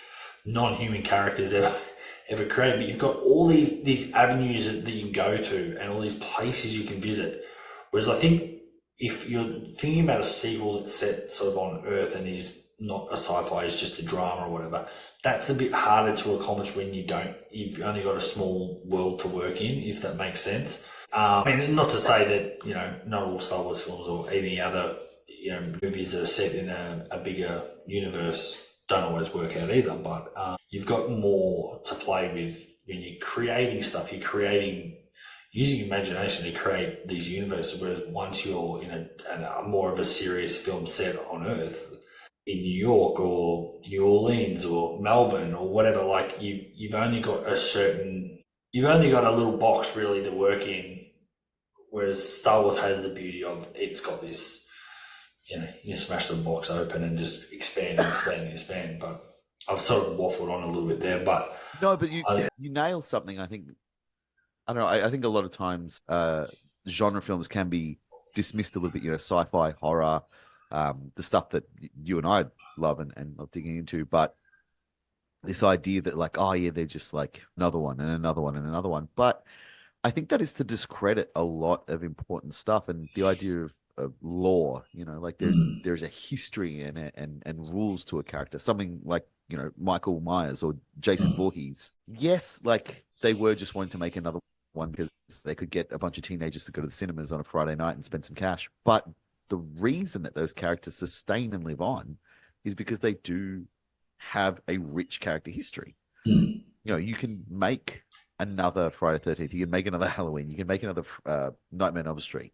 [SPEAKER 2] non-human characters ever created. But you've got all these avenues that you can go to and all these places you can visit. Whereas I think if you're thinking about a sequel that's set sort of on Earth and is not a sci-fi, it's just a drama or whatever, that's a bit harder to accomplish when you've only got a small world to work in, if that makes sense. Not to say that, not all Star Wars films or any other, movies that are set in a bigger universe don't always work out either, but you've got more to play with when you're creating stuff. You're using imagination to create these universes, whereas once you're in a more of a serious film set on Earth, in New York or New Orleans or Melbourne or whatever, like you've only got a little box really to work in, whereas Star Wars has the beauty of it's got this, you smash the box open and just expand and expand and expand. But I've sort of waffled on a little bit there, but
[SPEAKER 3] no, but you nailed something. I think, I don't know. I think a lot of times genre films can be dismissed a little bit, sci-fi, horror, the stuff that you and I love and love digging into, but this idea that like, oh yeah, they're just like another one and another one and another one. But I think that is to discredit a lot of important stuff, and the idea of lore, like there's a history in it and rules to a character. Something like, Michael Myers or Jason Voorhees. Yes, like they were just wanting to make another one because they could get a bunch of teenagers to go to the cinemas on a Friday night and spend some cash. But the reason that those characters sustain and live on is because they do have a rich character history. You can make another Friday the 13th, you can make another Halloween, you can make another Nightmare on Elm Street.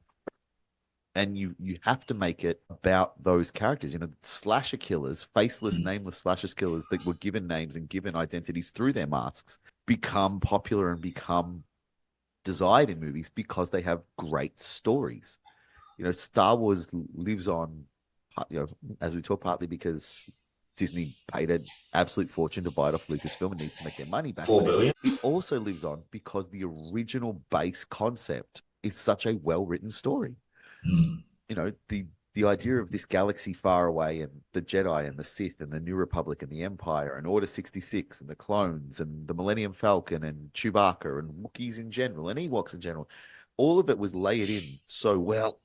[SPEAKER 3] And you have to make it about those characters, slasher killers, faceless, nameless slasher killers that were given names and given identities through their masks, become popular and become desired in movies because they have great stories. Star Wars lives on, as we talk, partly because Disney paid an absolute fortune to buy it off Lucasfilm and needs to make their money back.
[SPEAKER 2] $4 billion.
[SPEAKER 3] It also lives on because the original base concept is such a well-written story. You know, the idea of this galaxy far away and the Jedi and the Sith and the New Republic and the Empire and Order 66 and the clones and the Millennium Falcon and Chewbacca and Wookiees in general and Ewoks in general, all of it was layered in so well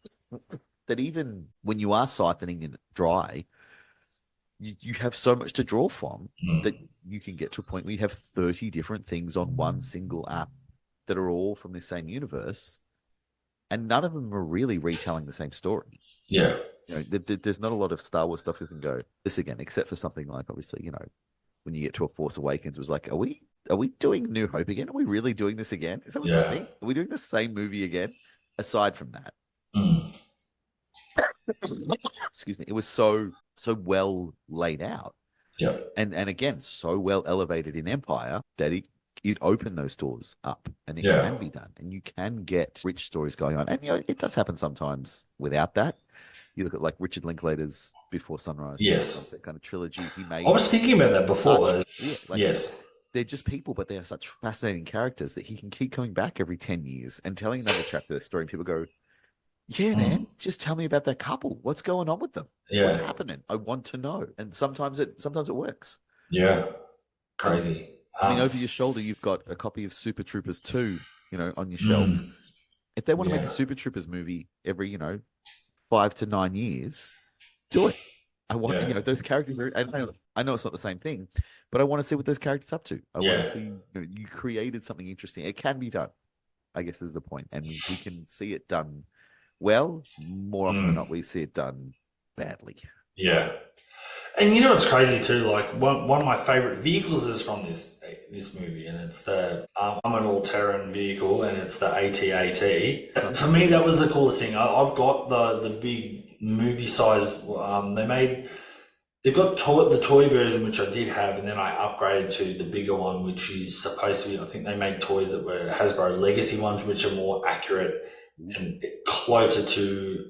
[SPEAKER 3] that even when you are siphoning it dry, you have so much to draw from that you can get to a point where you have 30 different things on one single app that are all from the same universe, and none of them are really retelling the same story.
[SPEAKER 2] Yeah.
[SPEAKER 3] You know, there's not a lot of Star Wars stuff you can go this again, except for something like, obviously, you know, when you get to A Force Awakens, it was like, are we doing New Hope again? Are we really doing this again? Is that what's happening? Are we doing the same movie again? Aside from that, excuse me, it was so well laid out.
[SPEAKER 2] Yeah.
[SPEAKER 3] And again, so well elevated in Empire that it opened those doors up, and it can be done, and you can get rich stories going on. And you know, it does happen sometimes without that. You look at like Richard Linklater's Before Sunrise, that kind of trilogy he made.
[SPEAKER 2] I was thinking about that before.
[SPEAKER 3] Yes, they're just people, but they are such fascinating characters that he can keep coming back every 10 years and telling another chapter of the story, and people go, yeah, man, just tell me about that couple. What's going on with them? What's happening? I want to know. And sometimes it works.
[SPEAKER 2] Yeah. Crazy.
[SPEAKER 3] I mean, over your shoulder, you've got a copy of Super Troopers 2, you know, on your shelf. If they want to make a Super Troopers movie every, you know, 5 to 9 years, do it. I want, you know, those characters are, I know it's not the same thing, but I want to see what those characters up to. I want to see, you know, you created something interesting. It can be done, I guess is the point. And we can see it done well. More often than not, we see it done badly.
[SPEAKER 2] Yeah. And you know what's crazy too? Like one of my favorite vehicles is from this movie, and it's the I'm an all-terrain vehicle, and it's the AT-AT. For me, that was the coolest thing. I've got the big movie size. They've got the toy version, which I did have, and then I upgraded to the bigger one, which is supposed to be. I think they made toys that were Hasbro Legacy ones, which are more accurate and closer to.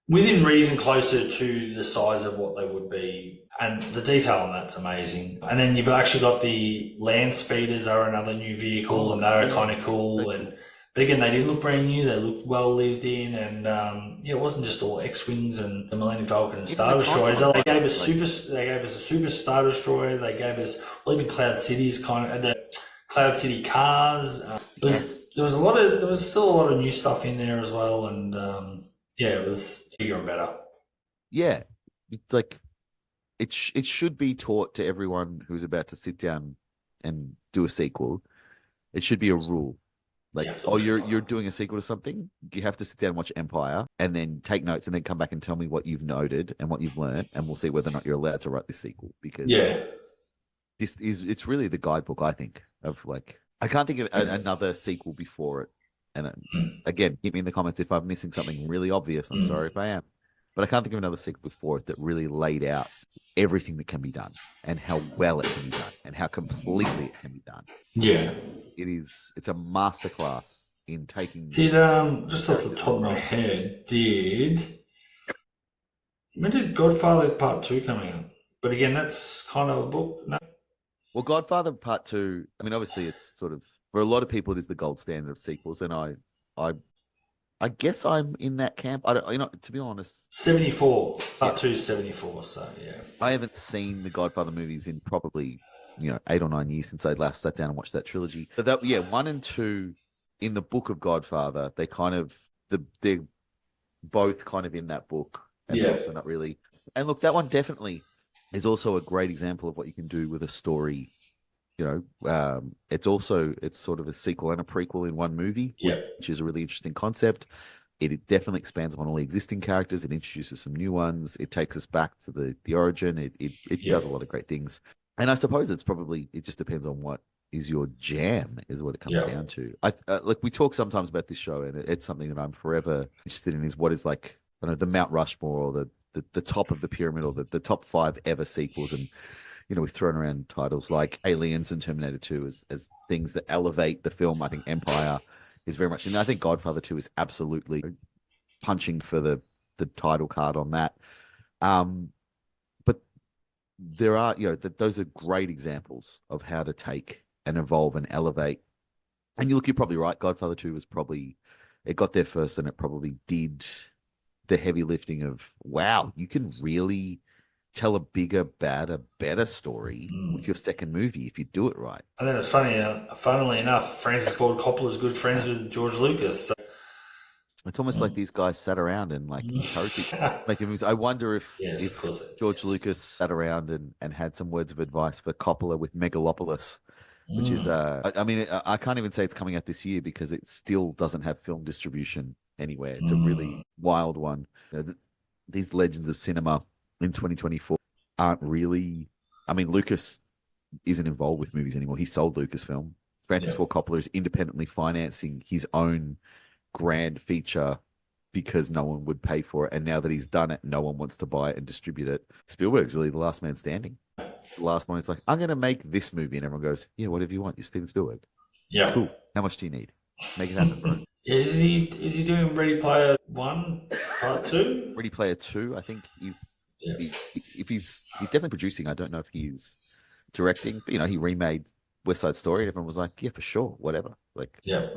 [SPEAKER 2] Within reason, closer to the size of what they would be. And the detail on that's amazing. And then you've actually got the land speeders are another new vehicle, and they're kind of cool. But again, they didn't look brand new. They looked well lived in. And it wasn't just all X-Wings and the Millennium Falcon and Star Destroyers. They gave us a super Star Destroyer. They gave us, well, even Cloud City's kind of, the Cloud City cars. There was still a lot of new stuff in there as well. And, it was bigger and better. Yeah,
[SPEAKER 3] it's like it should be taught to everyone who's about to sit down and do a sequel. It should be a rule. Like, you're doing a sequel to something, you have to sit down and watch Empire and then take notes and then come back and tell me what you've noted and what you've learned, and we'll see whether or not you're allowed to write this sequel. Because it's really the guidebook, I think, of like, I can't think of another sequel before it. And again, hit me in the comments if I'm missing something really obvious. I'm sorry if I am. But I can't think of another sequel before it that really laid out everything that can be done and how well it can be done and how completely it can be done.
[SPEAKER 2] Yeah.
[SPEAKER 3] It's a masterclass in taking...
[SPEAKER 2] Just off the top of my head, when did Godfather Part 2 come out? But again, that's kind of a book, no?
[SPEAKER 3] Well, Godfather Part 2, I mean, obviously it's sort of... For a lot of people, it is the gold standard of sequels, and I guess I'm in that camp. I don't, to be honest,
[SPEAKER 2] 74 Part 2 is 74. So yeah,
[SPEAKER 3] I haven't seen the Godfather movies in probably 8 or 9 years since I last sat down and watched that trilogy. But 1 and 2 in the book of Godfather, they're both kind of in that book, and also not really. And look, that one definitely is also a great example of what you can do with a story. It's sort of a sequel and a prequel in one movie, which is a really interesting concept. It definitely expands upon all the existing characters. It introduces some new ones. It takes us back to the origin. It does a lot of great things. And I suppose it just depends on what is your jam, is what it comes down to. We talk sometimes about this show, and it's something that I'm forever interested in, is what is like, I don't know, the Mount Rushmore or the top of the pyramid, or the top 5 ever sequels. And we've thrown around titles like Aliens and Terminator 2 as things that elevate the film. I think Empire is very much, and I think Godfather 2 is absolutely punching for the title card on that. But there are, those are great examples of how to take and evolve and elevate. And you're probably right. Godfather 2 was probably, it got there first and it probably did the heavy lifting of, wow, you can really tell a bigger, badder, better story with your second movie if you do it right.
[SPEAKER 2] And then it's funny, funnily enough, Francis Ford Coppola is good friends with George Lucas. So.
[SPEAKER 3] It's almost like these guys sat around and like encouraged each other to make movies. I wonder if,
[SPEAKER 2] Yes, of course.
[SPEAKER 3] George Lucas sat around and had some words of advice for Coppola with Megalopolis, which is, I mean, I can't even say it's coming out this year because it still doesn't have film distribution anywhere. It's a really wild one. These legends of cinema in 2024 aren't really, I mean, Lucas isn't involved with movies anymore. He sold Lucasfilm. Francis Ford Coppola is independently financing his own grand feature because no one would pay for it. And now that he's done it, no one wants to buy it and distribute it. Spielberg's really the last man standing. The last one is like, I'm going to make this movie. And everyone goes, yeah, whatever you want. You're Steven Spielberg.
[SPEAKER 2] Yeah.
[SPEAKER 3] Cool. How much do you need? Make it happen, bro.
[SPEAKER 2] Yeah, is he doing Ready Player 1, Part 2?
[SPEAKER 3] Ready Player 2, I think if he's definitely producing. I don't know if he's directing, but he remade West Side Story and everyone was like, yeah, for sure, whatever. Like,
[SPEAKER 2] yeah.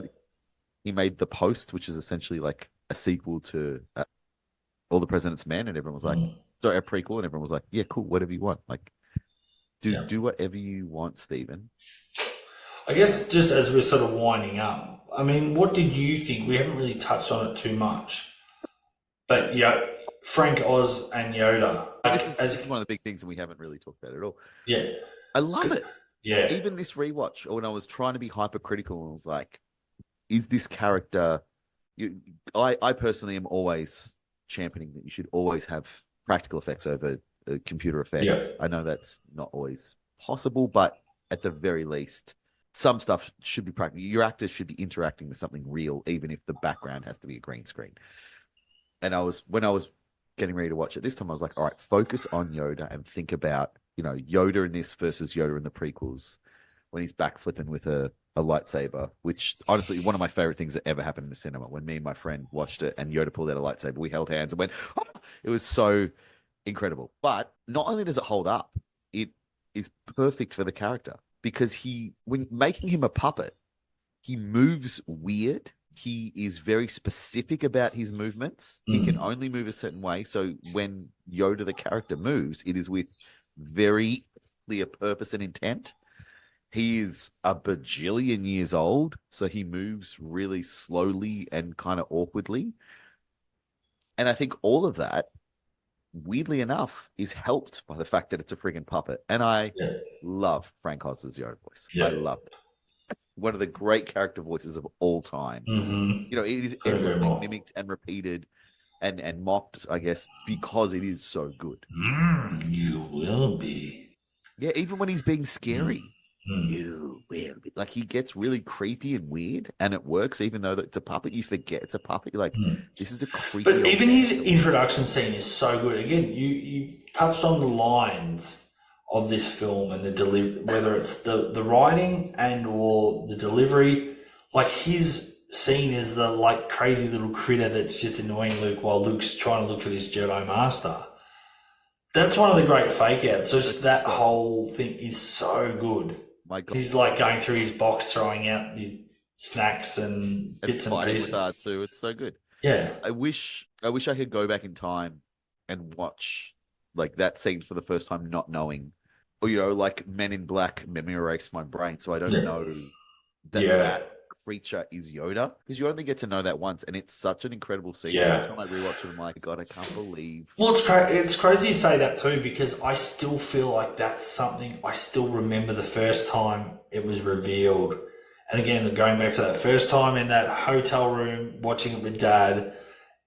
[SPEAKER 3] He made The Post, which is essentially like a sequel to All the President's Men, and everyone was like, sorry, a prequel, and everyone was like, yeah, cool, whatever you want. Like, do whatever you want, Stephen.
[SPEAKER 2] I guess just as we're sort of winding up, I mean, what did you think? We haven't really touched on it too much, but Frank Oz and Yoda.
[SPEAKER 3] This is one of the big things that we haven't really talked about at all.
[SPEAKER 2] Yeah.
[SPEAKER 3] I love it.
[SPEAKER 2] Yeah.
[SPEAKER 3] Even this rewatch, when I was trying to be hypercritical, I was like, is this character... I personally am always championing that you should always have practical effects over computer effects.
[SPEAKER 2] Yeah.
[SPEAKER 3] I know that's not always possible, but at the very least, some stuff should be practical. Your actors should be interacting with something real, even if the background has to be a green screen. And when I was getting ready to watch it this time, I was like, all right, focus on Yoda and think about, Yoda in this versus Yoda in the prequels when he's backflipping with a lightsaber, which honestly, one of my favorite things that ever happened in the cinema. When me and my friend watched it and Yoda pulled out a lightsaber, we held hands and went, oh! It was so incredible. But not only does it hold up, it is perfect for the character because when making him a puppet, he moves weird. He is very specific about his movements. He can only move a certain way. So when Yoda, the character, moves, it is with very clear purpose and intent. He is a bajillion years old, so he moves really slowly and kind of awkwardly. And I think all of that, weirdly enough, is helped by the fact that it's a friggin' puppet. And I love Frank Oz's Yoda voice. Yeah. I love it. One of the great character voices of all time. It is endlessly mimicked and repeated and mocked, I guess, because it is so good.
[SPEAKER 2] You will be.
[SPEAKER 3] Yeah, even when he's being scary. You will be. Like, he gets really creepy and weird, and it works even though it's a puppet. You forget it's a puppet. You're like, this is a creepy.
[SPEAKER 2] But even his introduction scene is so good. Again, you touched on the lines of this film and the delivery, whether it's the writing and or the delivery. Like, his scene is the like crazy little critter that's just annoying Luke while Luke's trying to look for this Jedi Master. That's one of the great fake outs. Just that whole thing is so good.
[SPEAKER 3] My God.
[SPEAKER 2] He's like going through his box, throwing out these snacks and bits and pieces.
[SPEAKER 3] Too. It's so good.
[SPEAKER 2] Yeah.
[SPEAKER 3] I wish I could go back in time and watch like that scene for the first time, not knowing, or like Men in Black memory erase my brain, so I don't know that creature is Yoda, because you only get to know that once, and it's such an incredible scene. Every time I rewatch it, I'm like, God, I can't believe.
[SPEAKER 2] Well, it's crazy you say that too, because I still feel like that's something I still remember the first time it was revealed. And again, going back to that first time in that hotel room, watching it with Dad,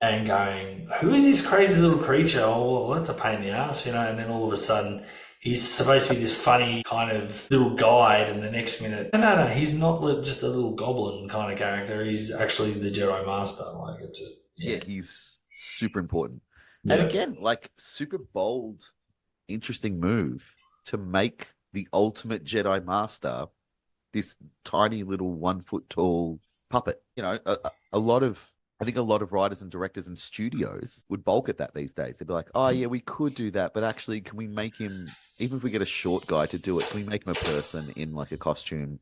[SPEAKER 2] and going, who is this crazy little creature? Oh, well, that's a pain in the ass, and then all of a sudden, he's supposed to be this funny kind of little guide, and the next minute, no, he's not just a little goblin kind of character. He's actually the Jedi Master. Like, it's just...
[SPEAKER 3] Yeah, he's super important. Yeah. And again, like, super bold, interesting move to make the ultimate Jedi Master this tiny little 1 foot tall puppet. A lot of I think a lot of writers and directors and studios would balk at that these days. They'd be like, oh, yeah, we could do that, but actually, can we make him, even if we get a short guy to do it, can we make him a person in like a costume?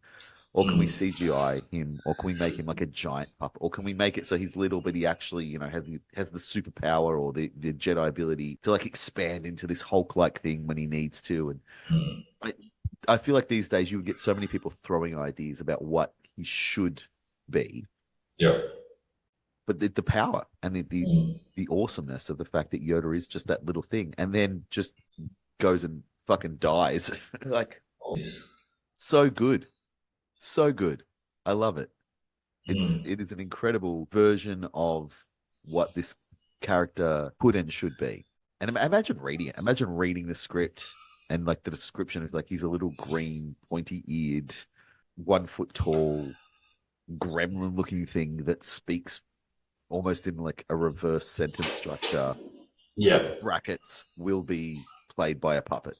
[SPEAKER 3] Or can we CGI him? Or can we make him like a giant puppet? Or can we make it so he's little, but he actually, you know, has the superpower or the Jedi ability to like expand into this Hulk-like thing when he needs to? And I feel like these days you would get so many people throwing ideas about what he should be.
[SPEAKER 2] Yeah.
[SPEAKER 3] But the power and the awesomeness of the fact that Yoda is just that little thing and then just goes and fucking dies. Like, so good. So good. I love it. It is an incredible version of what this character could and should be. And imagine reading it. Imagine reading the script and like the description is like he's a little green, pointy-eared, 1 foot tall, gremlin-looking thing that speaks almost in like a reverse sentence structure.
[SPEAKER 2] Yeah.
[SPEAKER 3] Brackets will be played by a puppet.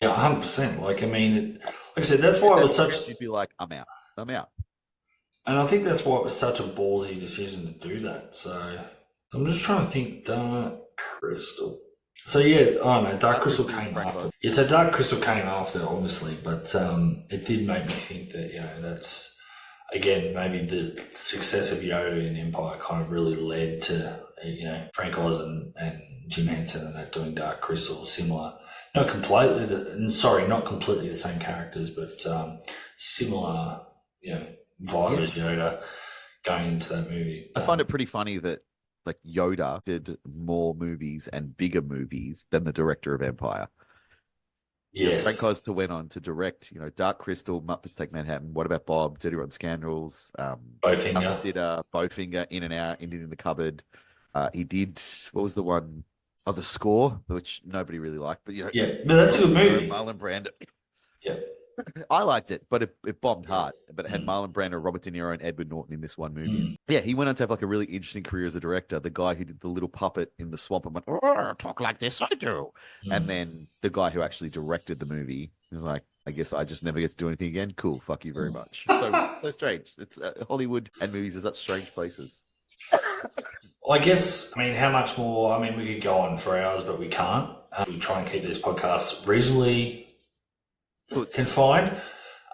[SPEAKER 2] Yeah, 100%. Like, I mean, like I said, that's why it was such.
[SPEAKER 3] You'd be like, I'm out.
[SPEAKER 2] And I think that's why it was such a ballsy decision to do that. So I'm just trying to think. Dark Crystal. So yeah, oh no, Dark Crystal came after. Yeah, so Dark Crystal came after, obviously, but it did make me think that, you know, that's again maybe the success of Yoda in Empire kind of really led to, you know, Frank Oz and Jim Henson and that doing Dark Crystal, similar. Not completely the same characters, but similar, you know, vibe as Yoda going into that movie.
[SPEAKER 3] I find it pretty funny that like Yoda did more movies and bigger movies than the director of Empire.
[SPEAKER 2] Yes.
[SPEAKER 3] Frank Oz went on to direct, you know, Dark Crystal, Muppets Take Manhattan, What About Bob, Dirty Rotten Scandals,
[SPEAKER 2] Bowfinger.
[SPEAKER 3] Sitter, Bowfinger, In and Out, Indian in the Cupboard. He did, what was the one? Oh, The Score, which nobody really liked, but you know,
[SPEAKER 2] yeah, but that's a good movie.
[SPEAKER 3] Marlon Brando.
[SPEAKER 2] Yeah,
[SPEAKER 3] I liked it, but it bombed hard. But it had Marlon Brando, Robert De Niro, and Edward Norton in this one movie. Yeah, he went on to have like a really interesting career as a director. The guy who did the little puppet in the swamp and went, "Oh, talk like this, I do." And then the guy who actually directed the movie was like, I guess I just never get to do anything again. Cool, fuck you very much. So strange. It's Hollywood and movies are such strange places.
[SPEAKER 2] I guess, I mean, how much more? I mean, we could go on for hours, but we can't. We try and keep this podcast reasonably confined.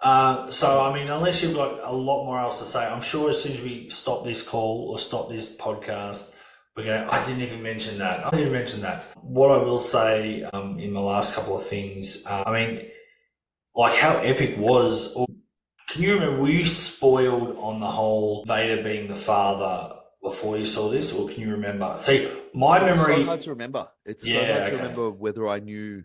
[SPEAKER 2] So, I mean, unless you've got a lot more else to say, I'm sure as soon as we stop this call or stop this podcast, we're going, I didn't even mention that. What I will say in the last couple of things, I mean, like how epic was, or can you remember, were you spoiled on the whole Vader being the father before you saw this, or can you remember? See, my memory...
[SPEAKER 3] It's so hard to remember. It's so hard to remember whether I knew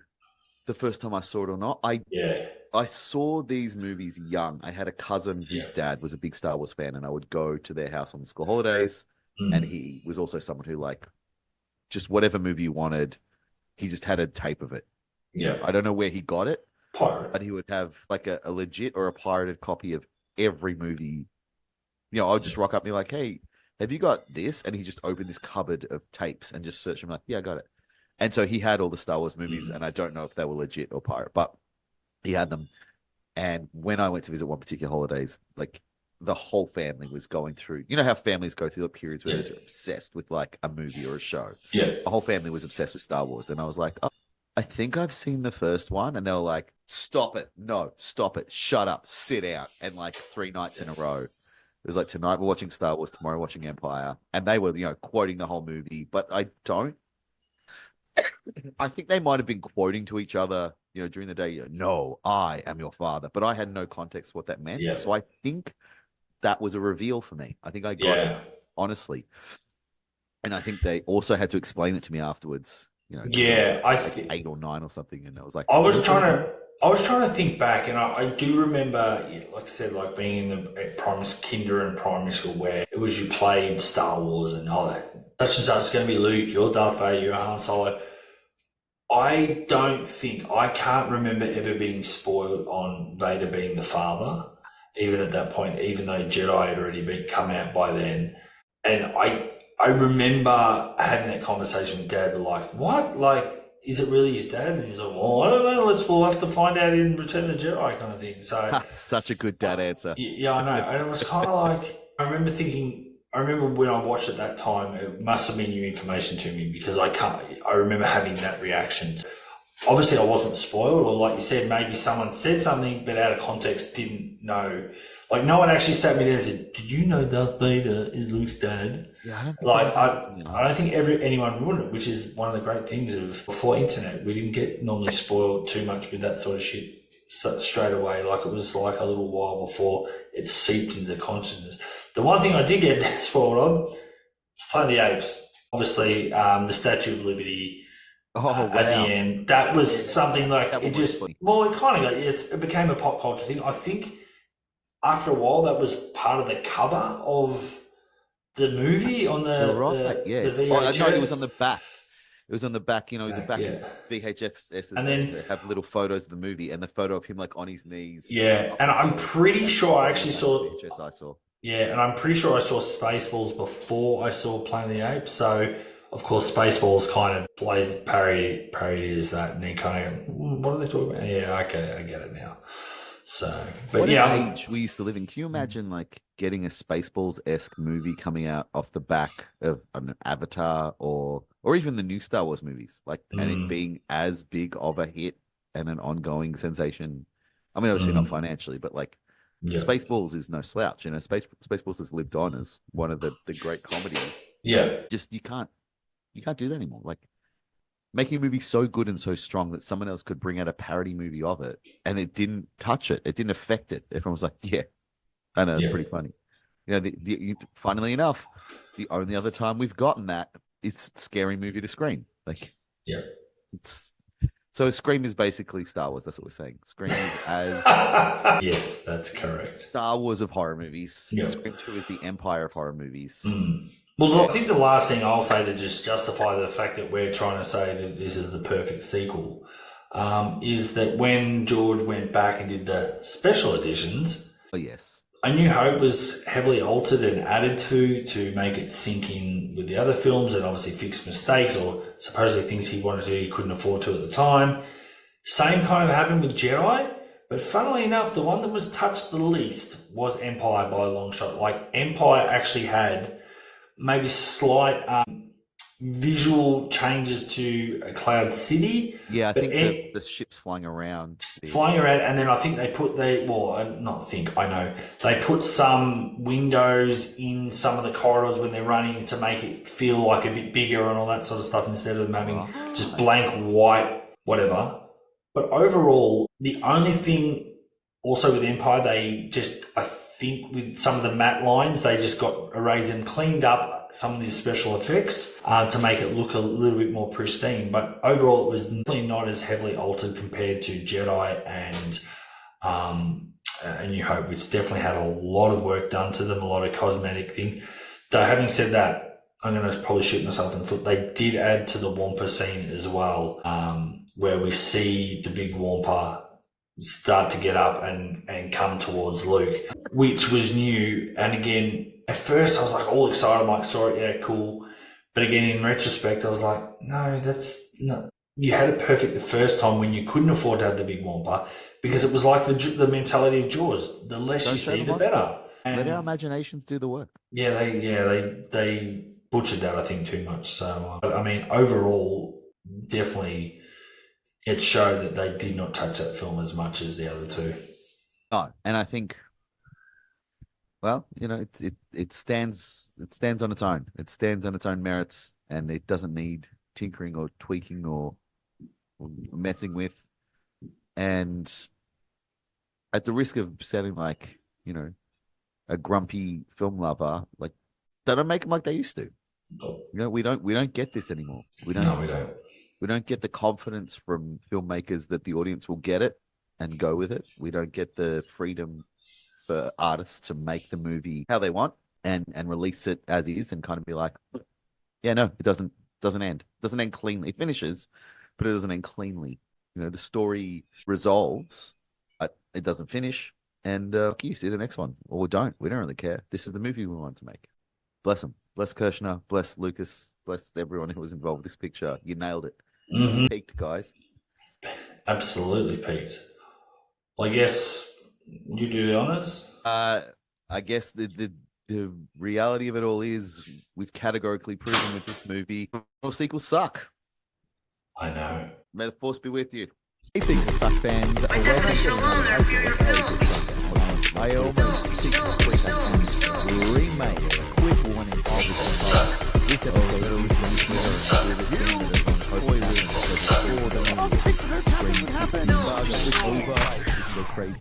[SPEAKER 3] the first time I saw it or not. I saw these movies young. I had a cousin whose dad was a big Star Wars fan, and I would go to their house on the school holidays, and he was also someone who, like, just whatever movie you wanted, he just had a tape of it.
[SPEAKER 2] Yeah.
[SPEAKER 3] I don't know where he got it,
[SPEAKER 2] Pirate.
[SPEAKER 3] but he would have, like, a legit or a pirated copy of every movie. You know, I would just rock up and be like, hey, have you got this? And he just opened this cupboard of tapes and just searched them like, yeah, I got it. And so he had all the Star Wars movies, and I don't know if they were legit or pirate, but he had them. And when I went to visit one particular holidays, like the whole family was going through, you know how families go through the periods where they're obsessed with like a movie or a show.
[SPEAKER 2] Yeah.
[SPEAKER 3] The whole family was obsessed with Star Wars. And I was like, oh, I think I've seen the first one. And they were like, stop it. No, stop it. Shut up. Sit out. And like 3 nights in a row. It was like, tonight we're watching Star Wars, tomorrow watching Empire. And they were, you know, quoting the whole movie. But I think they might have been quoting to each other, you know, during the day. No, I am your father. But I had no context for what that meant.
[SPEAKER 2] Yeah.
[SPEAKER 3] So I think that was a reveal for me. I think I got it, honestly. And I think they also had to explain it to me afterwards. You know,
[SPEAKER 2] I
[SPEAKER 3] like 8 or 9 or something. And I was like,
[SPEAKER 2] I was trying to think back, and I do remember, like I said, like being in the kinder and primary school where it was you played Star Wars and such and such is going to be Luke, you're Darth Vader, you're Han Solo. I can't remember ever being spoiled on Vader being the father, even at that point, even though Jedi had already come out by then. And I remember having that conversation with Dad, but like, what? Like, is it really his dad? And he's like, well, I don't know. We'll have to find out in Return of the Jedi kind of thing. So
[SPEAKER 3] such a good dad answer.
[SPEAKER 2] Yeah, I know. And it was kind of like, I remember thinking, I remember when I watched it that time, it must have been new information to me because I remember having that reaction. Obviously, I wasn't spoiled, or like you said, maybe someone said something, but out of context, didn't know. Like, no one actually sat me down and said, "Did you know Darth Vader is Luke's dad?"
[SPEAKER 3] Yeah, I don't think
[SPEAKER 2] Like,
[SPEAKER 3] anyone-
[SPEAKER 2] I don't think anyone would, which is one of the great things of before internet. We didn't get normally spoiled too much with that sort of shit straight away. Like, it was like a little while before it seeped into consciousness. The one thing I did get spoiled on was Planet of the Apes. Obviously, the Statue of Liberty.
[SPEAKER 3] Oh,
[SPEAKER 2] At the
[SPEAKER 3] wow.
[SPEAKER 2] end, that was something like
[SPEAKER 3] That
[SPEAKER 2] it
[SPEAKER 3] one was
[SPEAKER 2] just.
[SPEAKER 3] funny.
[SPEAKER 2] Well, it kind of got it became a pop culture thing. I think after a while, that was part of the cover of the movie on
[SPEAKER 3] You're right.
[SPEAKER 2] the
[SPEAKER 3] Yeah.
[SPEAKER 2] VHS.
[SPEAKER 3] Oh, no, it was on the back. It was on the back, the back
[SPEAKER 2] Yeah.
[SPEAKER 3] of VHSs.
[SPEAKER 2] And then-
[SPEAKER 3] they have little photos of the movie and the photo of him like on his knees.
[SPEAKER 2] Yeah, and I'm pretty sure I actually saw.
[SPEAKER 3] VHS I saw.
[SPEAKER 2] Yeah, and I'm pretty sure I saw Spaceballs before I saw Planet of the Apes. So, of course, Spaceballs kind of plays parody is that, and then kind of, what are they talking about? Yeah, okay, I get it now. So, but
[SPEAKER 3] What
[SPEAKER 2] yeah,
[SPEAKER 3] an age we used to live in. Can you imagine like getting a Spaceballs-esque movie coming out off the back of an Avatar or even the new Star Wars movies, like, and it being as big of a hit and an ongoing sensation? I mean, obviously not financially, but like
[SPEAKER 2] yeah,
[SPEAKER 3] Spaceballs is no slouch. Spaceballs has lived on as one of the great comedies.
[SPEAKER 2] yeah,
[SPEAKER 3] Just you can't do that anymore. Like making a movie so good and so strong that someone else could bring out a parody movie of it and it didn't touch it. It didn't affect it. Everyone was like, yeah, I know, it's
[SPEAKER 2] Yeah.
[SPEAKER 3] pretty funny. Funnily enough, the only other time we've gotten that is Scary Movie to Scream. Like,
[SPEAKER 2] yeah.
[SPEAKER 3] so Scream is basically Star Wars. That's what we're saying. Scream is as
[SPEAKER 2] Yes, that's correct.
[SPEAKER 3] Star Wars of horror movies.
[SPEAKER 2] Yeah.
[SPEAKER 3] Scream 2 is the Empire of horror movies.
[SPEAKER 2] Well, I think the last thing I'll say to just justify the fact that we're trying to say that this is the perfect sequel is that when George went back and did the special editions,
[SPEAKER 3] Oh, yes.
[SPEAKER 2] A New Hope was heavily altered and added to make it sink in with the other films and obviously fix mistakes or supposedly things he wanted to do he couldn't afford to at the time. Same kind of happened with Jedi, but funnily enough, the one that was touched the least was Empire by a long shot. Like, Empire actually had maybe slight visual changes to Cloud City.
[SPEAKER 3] Yeah, I
[SPEAKER 2] but
[SPEAKER 3] think the ship's flying around.
[SPEAKER 2] and then I think they put some windows in some of the corridors when they're running to make it feel like a bit bigger and all that sort of stuff instead of them having just blank white whatever. But overall, the only thing also with Empire, I think with some of the matte lines, they just got erased and cleaned up some of these special effects to make it look a little bit more pristine. But overall, it was definitely not as heavily altered compared to Jedi and A New Hope, which definitely had a lot of work done to them, a lot of cosmetic things. Though, having said that, I'm going to probably shoot myself in the foot. They did add to the Wampa scene as well, where we see the big Wampa start to get up and come towards Luke, which was new. And again, at first I was like all excited, I'm like, sorry, yeah, cool. But again, in retrospect, I was like, no, that's not. You had it perfect the first time when you couldn't afford to have the big Wampa because it was like the mentality of Jaws. The less you see, the better.
[SPEAKER 3] Let our imaginations do the work.
[SPEAKER 2] Yeah, they butchered that, I think, too much. So, I mean, overall, definitely, it showed that they did not touch that film as much as the other two.
[SPEAKER 3] No, and I think, well, it stands on its own. It stands on its own merits, and it doesn't need tinkering or tweaking or messing with. And at the risk of sounding like a grumpy film lover, like, they don't make them like they used to. We don't get this anymore.
[SPEAKER 2] No, we don't.
[SPEAKER 3] We don't get the confidence from filmmakers that the audience will get it and go with it. We don't get the freedom for artists to make the movie how they want and release it as is and kind of be like, yeah, no, it doesn't end. It doesn't end cleanly. It finishes, but it doesn't end cleanly. The story resolves. It doesn't finish. And you see the next one. Or we don't. We don't really care. This is the movie we want to make. Bless them. Bless Kirshner. Bless Lucas. Bless everyone who was involved with this picture. You nailed it.
[SPEAKER 2] Mm-hmm.
[SPEAKER 3] Peaked, guys.
[SPEAKER 2] Absolutely peaked. Well, I guess you do the honors.
[SPEAKER 3] I guess the the reality of it all is we've categorically proven with this movie all sequels suck.
[SPEAKER 2] I know.
[SPEAKER 3] May the force be with you. Hey, sequel suck fans.
[SPEAKER 1] By definition alone, they're inferior films.
[SPEAKER 3] I almost sequel remake. A quick warning.
[SPEAKER 1] Sequels suck.
[SPEAKER 3] This episode is
[SPEAKER 1] Suck.
[SPEAKER 3] spoilers.
[SPEAKER 1] Suck.
[SPEAKER 3] Before the movie. Scream. Over. The crazy.